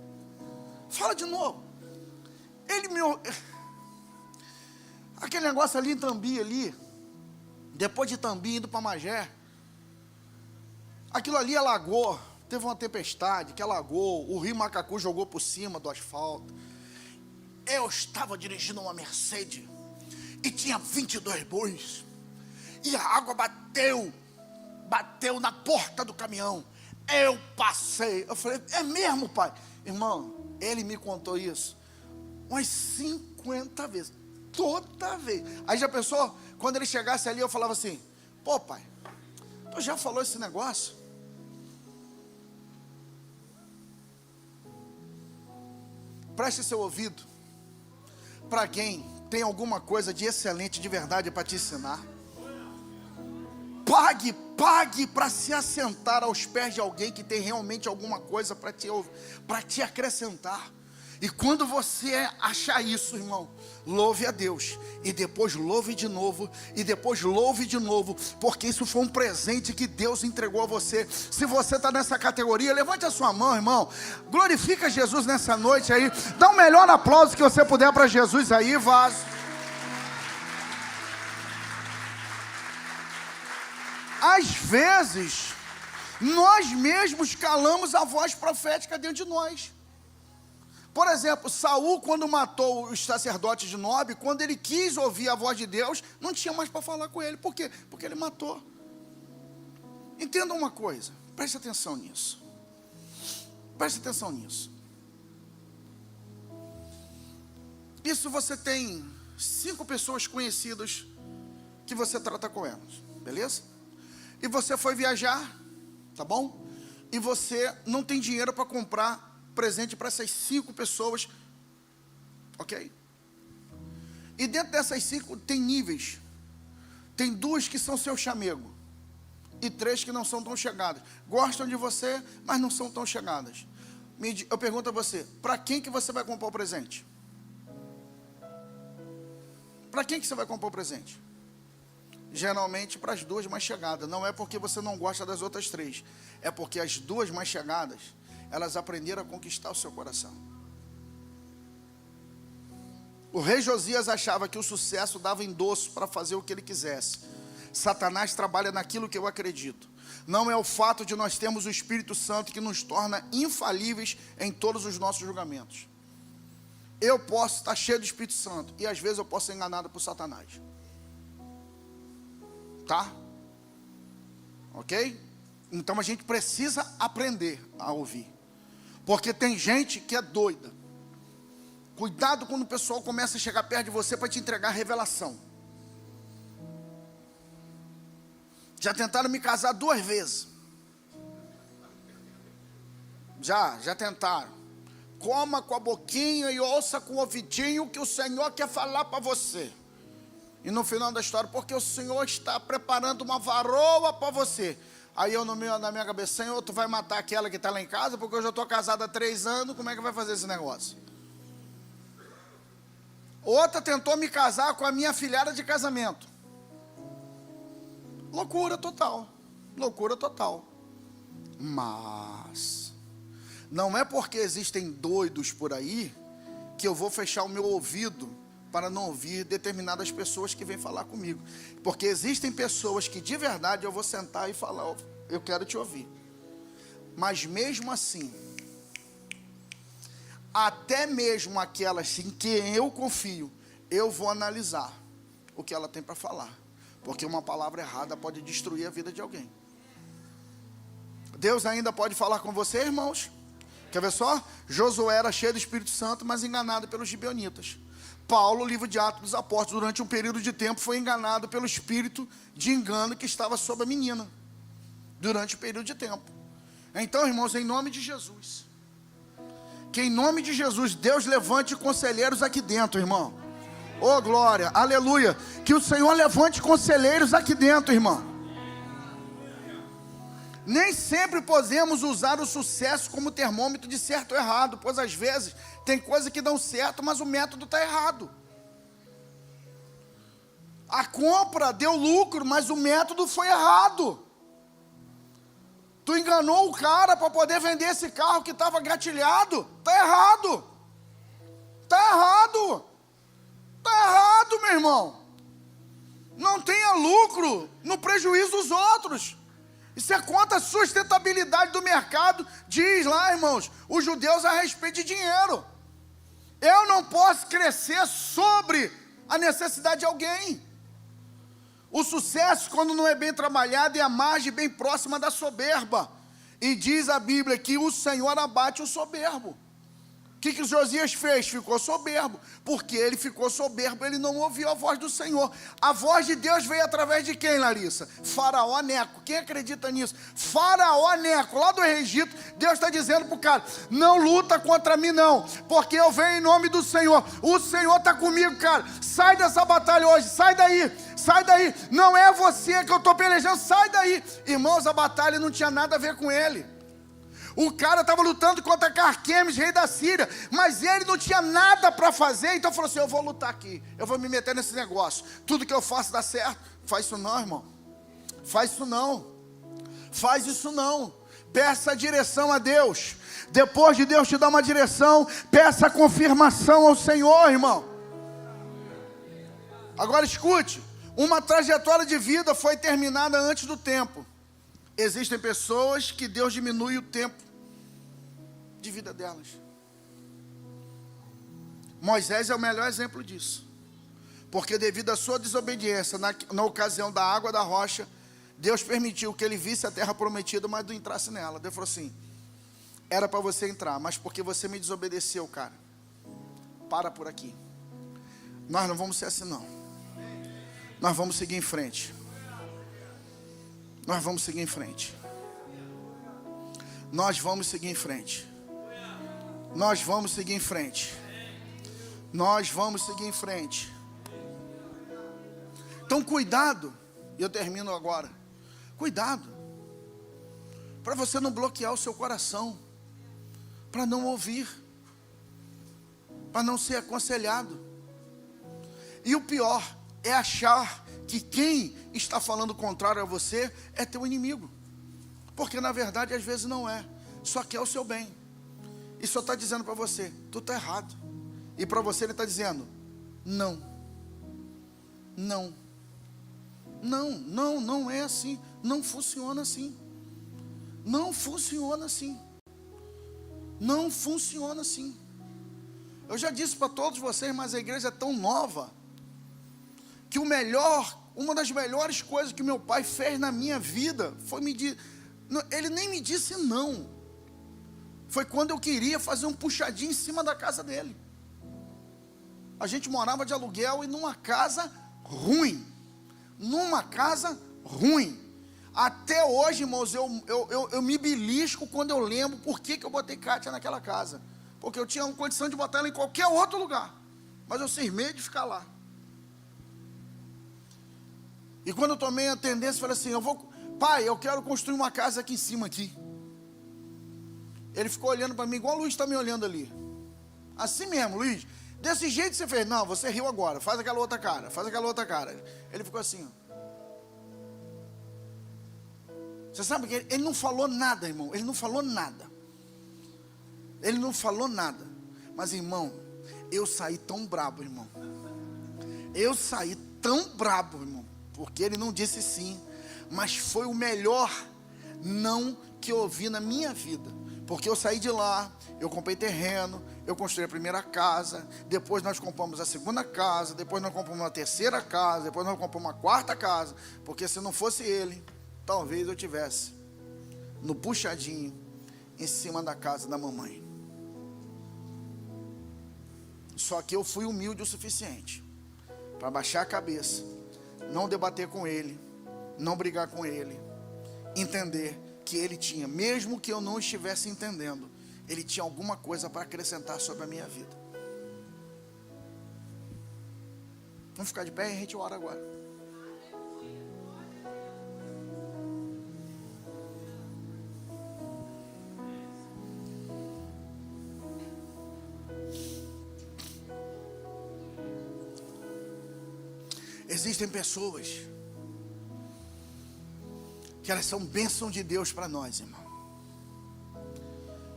Fala de novo. Aquele negócio ali em Tambi, ali, depois de Tambi, indo para Magé, aquilo ali alagou, teve uma tempestade que alagou, o rio Macacu jogou por cima do asfalto. Eu estava dirigindo uma Mercedes e tinha 22 bois, e a água bateu na porta do caminhão. Eu passei, eu falei, é mesmo, pai? Irmão, ele me contou isso umas 50 vezes, toda vez. Aí já pensou, quando ele chegasse ali, eu falava assim, pô pai, tu já falou esse negócio? Preste seu ouvido para quem tem alguma coisa de excelente, de verdade para te ensinar. Pague para se assentar aos pés de alguém que tem realmente alguma coisa para te acrescentar. E quando você achar isso, irmão, louve a Deus, e depois louve de novo, e depois louve de novo, porque isso foi um presente que Deus entregou a você. Se você está nessa categoria, levante a sua mão, irmão, glorifica Jesus nessa noite aí, dá o melhor aplauso que você puder para Jesus aí, vaso. às vezes, nós mesmos calamos a voz profética dentro de nós. Por exemplo, Saul, quando matou os sacerdotes de Nob, quando ele quis ouvir a voz de Deus, não tinha mais para falar com ele. Por quê? Porque ele matou. Entenda uma coisa, preste atenção nisso. Preste atenção nisso. Isso você tem 5 pessoas conhecidas que você trata com elas, beleza? E você foi viajar, tá bom? E você não tem dinheiro para comprar presente para essas 5 pessoas, ok? E dentro dessas 5 tem níveis. Tem 2 que são seu chamego e 3 que não são tão chegadas. Gostam de você, mas não são tão chegadas. Eu pergunto a você, para quem que você vai comprar o presente? Para quem que você vai comprar o presente? Geralmente para as 2 mais chegadas. Não é porque você não gosta das outras 3. É porque as 2 mais chegadas, elas aprenderam a conquistar o seu coração. O rei Josias achava que o sucesso dava endosso para fazer o que ele quisesse. Satanás trabalha naquilo que eu acredito. Não é o fato de nós termos o Espírito Santo que nos torna infalíveis em todos os nossos julgamentos. Eu posso estar cheio do Espírito Santo e às vezes eu posso ser enganado por Satanás. Tá? Ok? Então a gente precisa aprender a ouvir. Porque tem gente que é doida. Cuidado quando o pessoal começa a chegar perto de você para te entregar revelação. Já tentaram me casar 2 vezes. Já tentaram. Coma com a boquinha e ouça com o ouvidinho que o Senhor quer falar para você. E no final da história, porque o Senhor está preparando uma varoa para você. Aí eu na minha cabeça, Senhor, tu vai matar aquela que está lá em casa, porque eu já estou casado há 3 anos, como é que vai fazer esse negócio? Outra tentou me casar com a minha afilhada de casamento. Loucura total. Loucura total. Mas não é porque existem doidos por aí que eu vou fechar o meu ouvido para não ouvir determinadas pessoas que vêm falar comigo. Porque existem pessoas que de verdade eu vou sentar e falar, eu quero te ouvir. Mas mesmo assim, até mesmo aquelas em quem eu confio, eu vou analisar o que ela tem para falar. Porque uma palavra errada pode destruir a vida de alguém. Deus ainda pode falar com você, irmãos. Quer ver só? Josué era cheio do Espírito Santo, mas enganado pelos gibeonitas. Paulo, livro de Atos dos Apóstolos, durante um período de tempo, foi enganado pelo espírito de engano que estava sobre a menina. Durante um período de tempo. Então, irmãos, em nome de Jesus. Que em nome de Jesus, Deus levante conselheiros aqui dentro, irmão. Oh, glória, aleluia. Que o Senhor levante conselheiros aqui dentro, irmão. Nem sempre podemos usar o sucesso como termômetro de certo ou errado, pois às vezes tem coisas que dão certo, mas o método está errado. A compra deu lucro, mas o método foi errado. Tu enganou o cara para poder vender esse carro que estava gatilhado. Está errado. Está errado. Está errado, meu irmão. Não tenha lucro no prejuízo dos outros. Isso é contra a sustentabilidade do mercado. Diz lá, irmãos, os judeus a respeito de dinheiro. Eu não posso crescer sobre a necessidade de alguém. O sucesso, quando não é bem trabalhado, é a margem bem próxima da soberba. E diz a Bíblia que o Senhor abate o soberbo. O que Josias fez? Ficou soberbo. Porque ele ficou soberbo, ele não ouviu a voz do Senhor. A voz de Deus veio através de quem, Larissa? Faraó Neco. Quem acredita nisso? Faraó Neco, lá do Egito. Deus está dizendo para o cara, não luta contra mim não, porque eu venho em nome do Senhor. O Senhor está comigo, cara. Sai dessa batalha hoje, sai daí. Sai daí, não é você que eu estou pelejando, sai daí. Irmãos, a batalha não tinha nada a ver com ele. O cara estava lutando contra Carquemes, rei da Síria, mas ele não tinha nada para fazer, então falou assim, eu vou lutar aqui, eu vou me meter nesse negócio, tudo que eu faço dá certo. Faz isso não, irmão, faz isso não, faz isso não. Peça direção a Deus, depois de Deus te dar uma direção, peça confirmação ao Senhor, irmão. Agora escute, Uma trajetória de vida foi terminada antes do tempo. Existem pessoas que Deus diminui o tempo de vida delas. Moisés é o melhor exemplo disso. Porque devido à sua desobediência, na ocasião da água da rocha, Deus permitiu que ele visse a terra prometida, mas não entrasse nela. Deus falou assim: era para você entrar, mas porque você me desobedeceu, cara, para por aqui. Nós não vamos ser assim, não. Nós vamos seguir em frente. Nós vamos seguir em frente. Nós vamos seguir em frente. Nós vamos seguir em frente. Nós vamos seguir em frente. Então cuidado, e eu termino agora. Cuidado, para você não bloquear o seu coração, para não ouvir, para não ser aconselhado. E o pior é achar que quem está falando contrário a você é teu inimigo. Porque na verdade às vezes não é, só quer o seu bem. E só está dizendo para você, tu está errado. E para você ele está dizendo, não. Não. Não é assim. Não funciona assim. Não funciona assim. Não funciona assim. Eu já disse para todos vocês, mas a igreja é tão nova, que uma das melhores coisas que meu pai fez na minha vida, foi ele nem me disse não. Foi quando eu queria fazer um puxadinho em cima da casa dele. A gente morava de aluguel e numa casa ruim. Até hoje, irmãos, eu me belisco quando eu lembro por que eu botei Kátia naquela casa. Porque eu tinha uma condição de botar ela em qualquer outro lugar, mas eu cismei de ficar lá. E quando eu tomei a tendência, falei assim, pai, eu quero construir uma casa aqui em cima aqui. Ele ficou olhando para mim, igual o Luiz está me olhando ali. Assim mesmo, Luiz. Desse jeito você fez. Não, você riu agora. Faz aquela outra cara. Ele ficou assim, ó. Você sabe que ele não falou nada, irmão. Ele não falou nada. Mas, irmão, eu saí tão brabo, irmão. Porque ele não disse sim. Mas foi o melhor não que eu ouvi na minha vida. Porque eu saí de lá, eu comprei terreno, eu construí a primeira casa, depois nós compramos a segunda casa, depois nós compramos uma terceira casa, depois nós compramos uma quarta casa, porque se não fosse ele, talvez eu tivesse no puxadinho em cima da casa da mamãe. Só que eu fui humilde o suficiente para baixar a cabeça, não debater com ele, não brigar com ele, entender que ele tinha, mesmo que eu não estivesse entendendo, ele tinha alguma coisa para acrescentar sobre a minha vida. Vamos ficar de pé e a gente ora agora. Existem pessoas que elas são bênção de Deus para nós, irmão,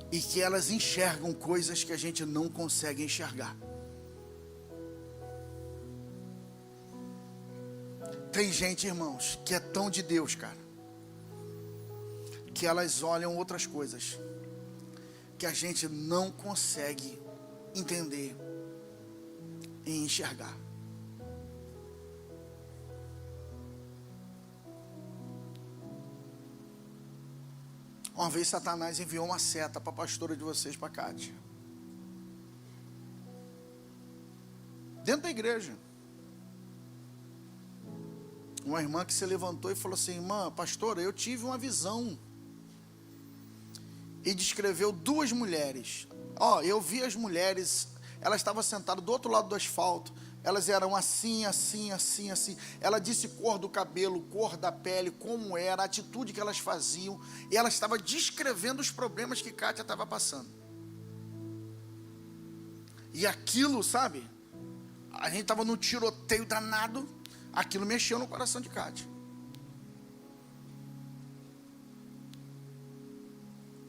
e que elas enxergam coisas que a gente não consegue enxergar. Tem gente, irmãos, que é tão de Deus, cara, que elas olham outras coisas que a gente não consegue entender e enxergar. Uma vez Satanás enviou uma seta para a pastora de vocês, para a Kátia, dentro da igreja. Uma irmã que se levantou e falou assim, irmã, pastora, eu tive uma visão. E descreveu duas mulheres. Eu vi as mulheres, elas estavam sentadas do outro lado do asfalto. Elas eram assim. Ela disse cor do cabelo, cor da pele, como era, a atitude que elas faziam. E ela estava descrevendo os problemas que Kátia estava passando. E aquilo, sabe? A gente estava num tiroteio danado. Aquilo mexeu no coração de Kátia.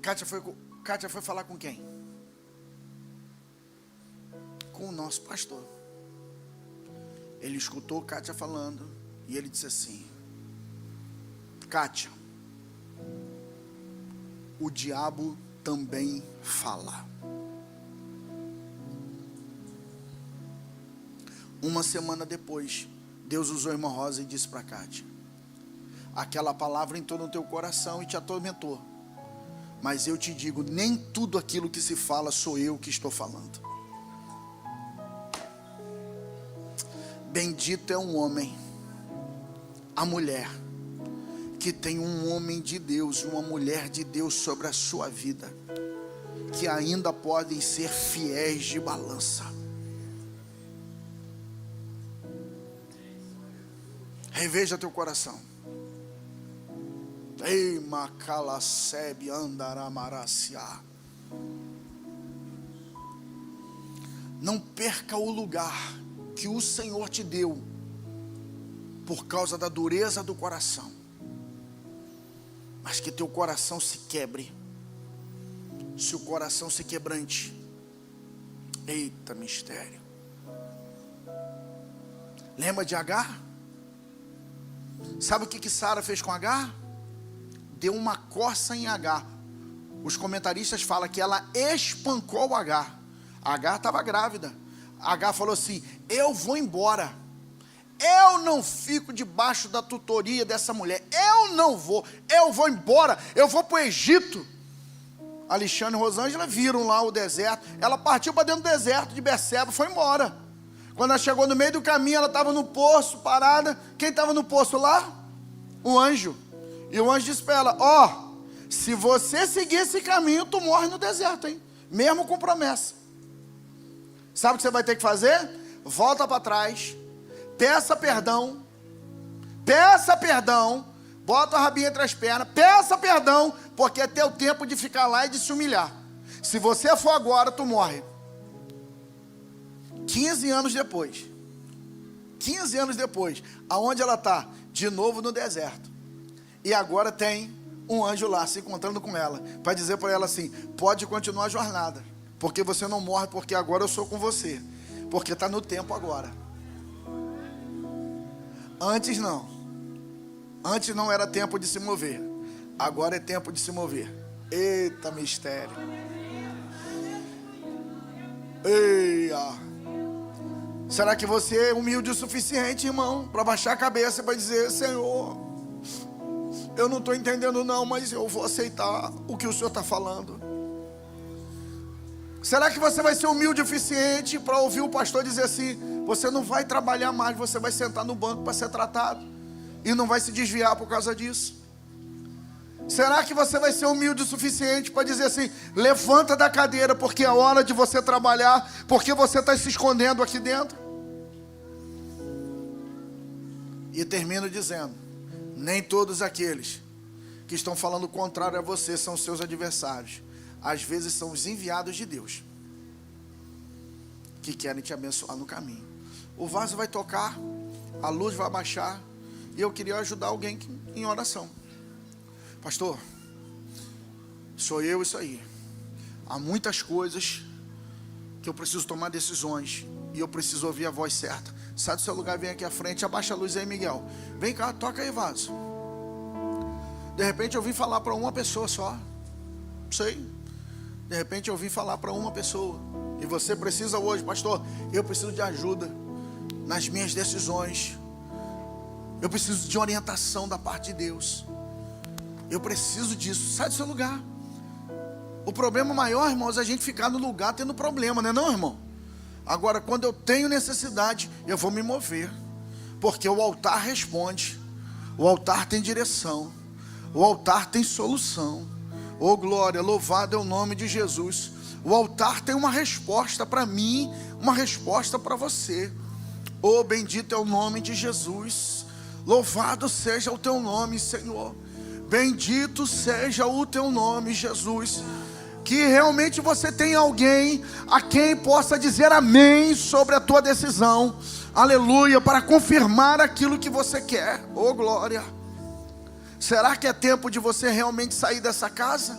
Kátia foi falar com quem? Com o nosso pastor. Ele escutou Kátia falando E ele disse assim: Kátia, o diabo também fala. Uma semana depois, Deus usou a irmã Rosa e disse para Kátia: aquela palavra entrou no teu coração e te atormentou, mas eu te digo, nem tudo aquilo que se fala sou eu que estou falando. Bendito é um homem, a mulher, que tem um homem de Deus, uma mulher de Deus sobre a sua vida, que ainda podem ser fiéis de balança. Reveja teu coração. Ei, Macalacebe andaramaraciá. Não perca o lugar que o Senhor te deu por causa da dureza do coração, mas que teu coração se quebre. Se o coração se quebrante, eita mistério. Lembra de Agar? Sabe o que Sara fez com Agar? Deu uma coça em Agar. Os comentaristas falam que ela espancou Agar. Agar estava grávida. Agar falou assim: eu vou embora, eu não fico debaixo da tutoria dessa mulher, eu vou embora, eu vou para o Egito. Alexandre e Rosângela viram lá o deserto. Ela partiu para dentro do deserto de Berseba, foi embora. Quando ela chegou no meio do caminho, ela estava no poço, parada. Quem estava no poço lá? O anjo. E o anjo disse para ela: ó, se você seguir esse caminho, tu morre no deserto, hein? Mesmo com promessa. Sabe o que você vai ter que fazer? Volta para trás, peça perdão, bota a rabinha entre as pernas, peça perdão, porque é teu tempo de ficar lá e de se humilhar. Se você for agora, tu morre. 15 anos depois, aonde ela está? De novo no deserto. E agora tem um anjo lá se encontrando com ela, para dizer para ela assim: pode continuar a jornada, porque você não morre, porque agora eu sou com você, porque está no tempo agora. Antes não era tempo de se mover, agora é tempo de se mover. Eita mistério. Eia. Será que você é humilde o suficiente, irmão, para baixar a cabeça, para dizer: Senhor, eu não estou entendendo não, mas eu vou aceitar o que o Senhor está falando? Será que você vai ser humilde o suficiente para ouvir o pastor dizer assim: você não vai trabalhar mais, você vai sentar no banco para ser tratado, e não vai se desviar por causa disso? Será que você vai ser humilde o suficiente para dizer assim: levanta da cadeira, porque é hora de você trabalhar, porque você está se escondendo aqui dentro? E termino dizendo: nem todos aqueles que estão falando o contrário a você são seus adversários. Às vezes são os enviados de Deus, que querem te abençoar no caminho. O vaso vai tocar, a luz vai abaixar, e eu queria ajudar alguém em oração. Pastor, sou eu isso aí. Há muitas coisas que eu preciso tomar decisões, e eu preciso ouvir a voz certa. Sai do seu lugar, vem aqui à frente, abaixa a luz aí, Miguel. Vem cá, toca aí, vaso. De repente eu vim falar para uma pessoa só. Sei. De repente eu vim falar para uma pessoa. E você precisa hoje: pastor, eu preciso de ajuda nas minhas decisões. Eu preciso de orientação da parte de Deus. Eu preciso disso. Sai do seu lugar. O problema maior, irmãos, é a gente ficar no lugar tendo problema, não é não, irmão? Agora, quando eu tenho necessidade, eu vou me mover, porque o altar responde. O altar tem direção. O altar tem solução. Oh glória, louvado é o nome de Jesus. O altar tem uma resposta para mim, uma resposta para você. Oh, bendito é o nome de Jesus. Louvado seja o teu nome, Senhor. Bendito seja o teu nome, Jesus. Que realmente você tenha alguém a quem possa dizer amém sobre a tua decisão. Aleluia, para confirmar aquilo que você quer. Oh glória. Será que é tempo de você realmente sair dessa casa?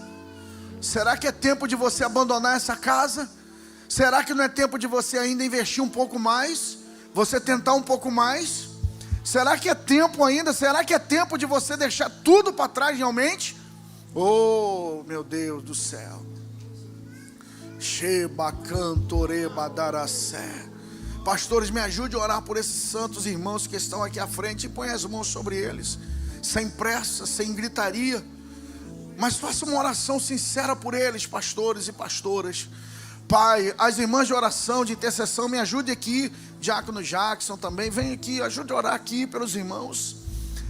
Será que é tempo de você abandonar essa casa? Será que não é tempo de você ainda investir um pouco mais? Você tentar um pouco mais? Será que é tempo ainda? Será que é tempo de você deixar tudo para trás realmente? Oh, meu Deus do céu. Sheba cantoreba daracé. Pastores, me ajude a orar por esses santos irmãos que estão aqui à frente e põe as mãos sobre eles, sem pressa, sem gritaria, mas faça uma oração sincera por eles, pastores e pastoras. Pai, as irmãs de oração, de intercessão, me ajude aqui. Diácono Jackson também, vem aqui, ajude a orar aqui pelos irmãos.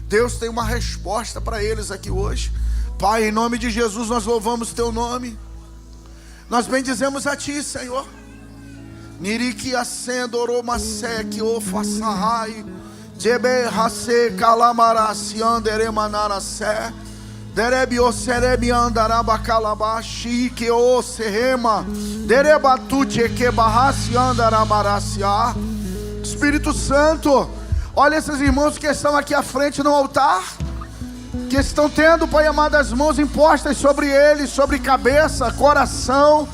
Deus tem uma resposta para eles aqui hoje. Pai, em nome de Jesus, nós louvamos teu nome. Nós bendizemos a ti, Senhor. Niriki ascendoro masek ofasahai jebe hase kalamarasi andere manarase derebi oserebi andaraba calabashi que o serema derebatuche que barrasi andaramarasia. Espírito Santo, olha esses irmãos que estão aqui à frente no altar, que estão tendo, Pai amado, as mãos impostas sobre eles, sobre cabeça, coração,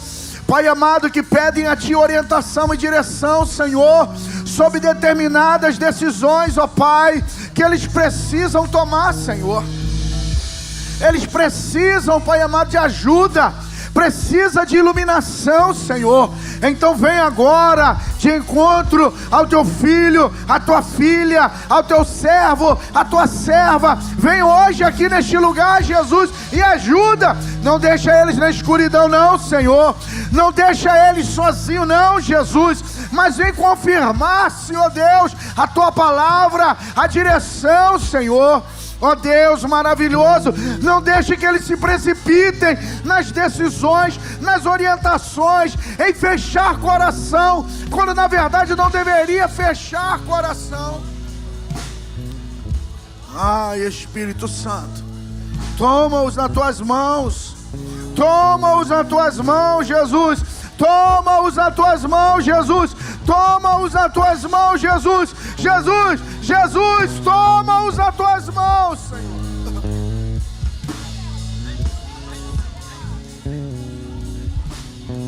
Pai amado, que pedem a Ti orientação e direção, Senhor, sobre determinadas decisões, ó Pai, que eles precisam tomar, Senhor. Eles precisam, Pai amado, de ajuda, precisa de iluminação, Senhor. Então vem agora de encontro ao teu filho, à tua filha, ao teu servo, à tua serva. Vem hoje aqui neste lugar, Jesus, e ajuda. Não deixa eles na escuridão não, Senhor. Não deixa eles sozinhos não, Jesus. Mas vem confirmar, Senhor Deus, a tua palavra, a direção, Senhor. Ó Deus maravilhoso, não deixe que eles se precipitem nas decisões, nas orientações, em fechar coração, quando na verdade não deveria fechar coração. Ai, Espírito Santo, toma-os nas tuas mãos, toma-os nas tuas mãos, Jesus. Toma-os nas tuas mãos, Jesus. Toma-os nas tuas mãos, Jesus. Jesus, Jesus, toma-os nas tuas mãos, Senhor.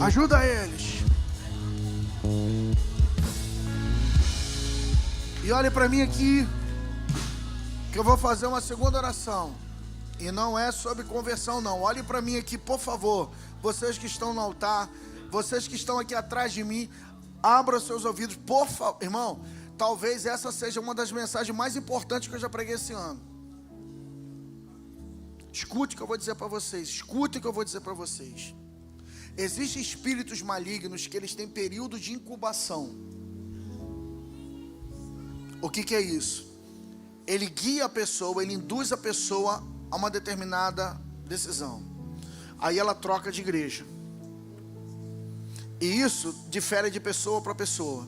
Ajuda eles. E olhe para mim aqui, que eu vou fazer uma segunda oração. E não é sobre conversão não. Olhe para mim aqui, por favor. Vocês que estão no altar, vocês que estão aqui atrás de mim, abra seus ouvidos, por favor. Irmão, talvez essa seja uma das mensagens mais importantes que eu já preguei esse ano. Escute o que eu vou dizer para vocês. Escute o que eu vou dizer para vocês. Existem espíritos malignos que eles têm período de incubação. O que é isso? Ele guia a pessoa, ele induz a pessoa a uma determinada decisão. Aí ela troca de igreja. E isso difere de pessoa para pessoa.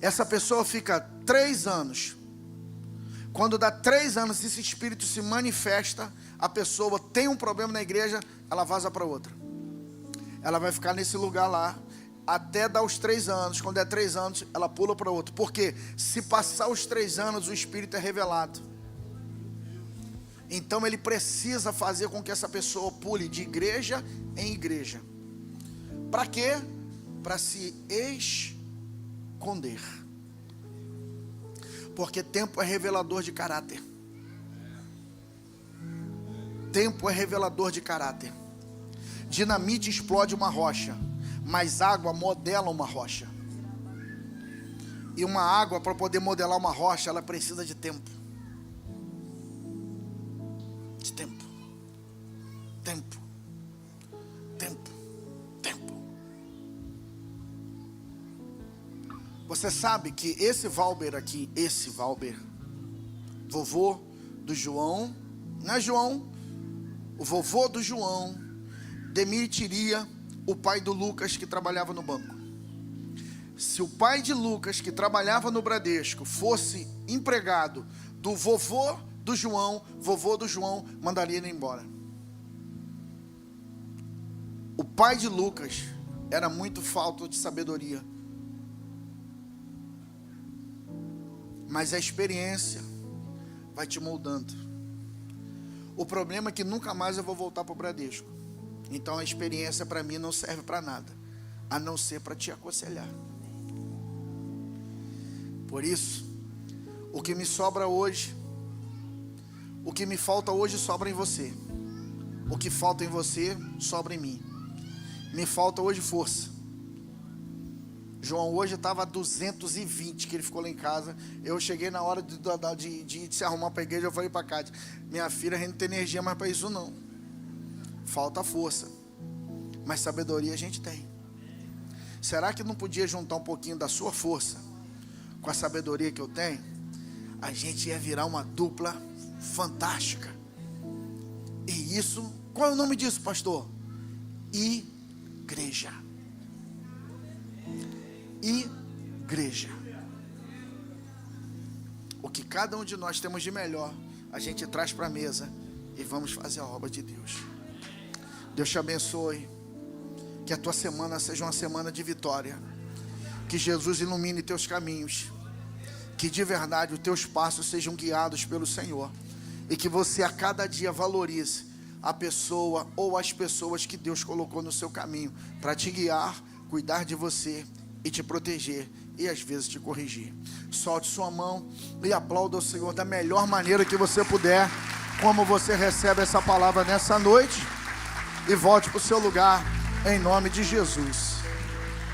Essa pessoa fica 3 anos. Quando dá 3 anos, esse espírito se manifesta, a pessoa tem um problema na igreja, ela vaza para outra. Ela vai ficar nesse lugar lá, até dar os 3 anos. Quando der 3 anos, ela pula para outro. Porque se passar os 3 anos, o espírito é revelado. Então ele precisa fazer com que essa pessoa pule de igreja em igreja. Para quê? Para se esconder. Porque tempo é revelador de caráter. Tempo é revelador de caráter. Dinamite explode uma rocha, mas água modela uma rocha. E uma água, para poder modelar uma rocha, ela precisa de tempo. De tempo. Tempo. Tempo. Tempo. Você sabe que esse Valber aqui, vovô do João, não é João? O vovô do João demitiria o pai do Lucas que trabalhava no banco. Se o pai de Lucas que trabalhava no Bradesco fosse empregado do vovô do João mandaria ele embora. O pai de Lucas era muito falta de sabedoria. Mas a experiência vai te moldando. O problema é que nunca mais eu vou voltar para o Bradesco. Então a experiência para mim não serve para nada, a não ser para te aconselhar. Por isso, O que me sobra hoje, o que me falta hoje sobra em você. O que falta em você sobra em mim. Me falta hoje força. João hoje estava a 220, que ele ficou lá em casa. Eu cheguei na hora de se arrumar para a igreja. Eu falei para a Cátia: minha filha, a gente não tem energia mais para isso não. Falta força, mas sabedoria a gente tem. Será que não podia juntar um pouquinho da sua força com a sabedoria que eu tenho? A gente ia virar uma dupla fantástica. E isso, qual é o nome disso, pastor? Igreja. Igreja. O que cada um de nós temos de melhor, a gente traz para a mesa e vamos fazer a obra de Deus. Deus te abençoe. Que a tua semana seja uma semana de vitória. Que Jesus ilumine teus caminhos. Que de verdade os teus passos sejam guiados pelo Senhor. E que você a cada dia valorize a pessoa ou as pessoas que Deus colocou no seu caminho para te guiar, cuidar de você e te proteger e às vezes te corrigir. Solte sua mão e aplauda o Senhor da melhor maneira que você puder, como você recebe essa palavra nessa noite, e volte para o seu lugar em nome de Jesus.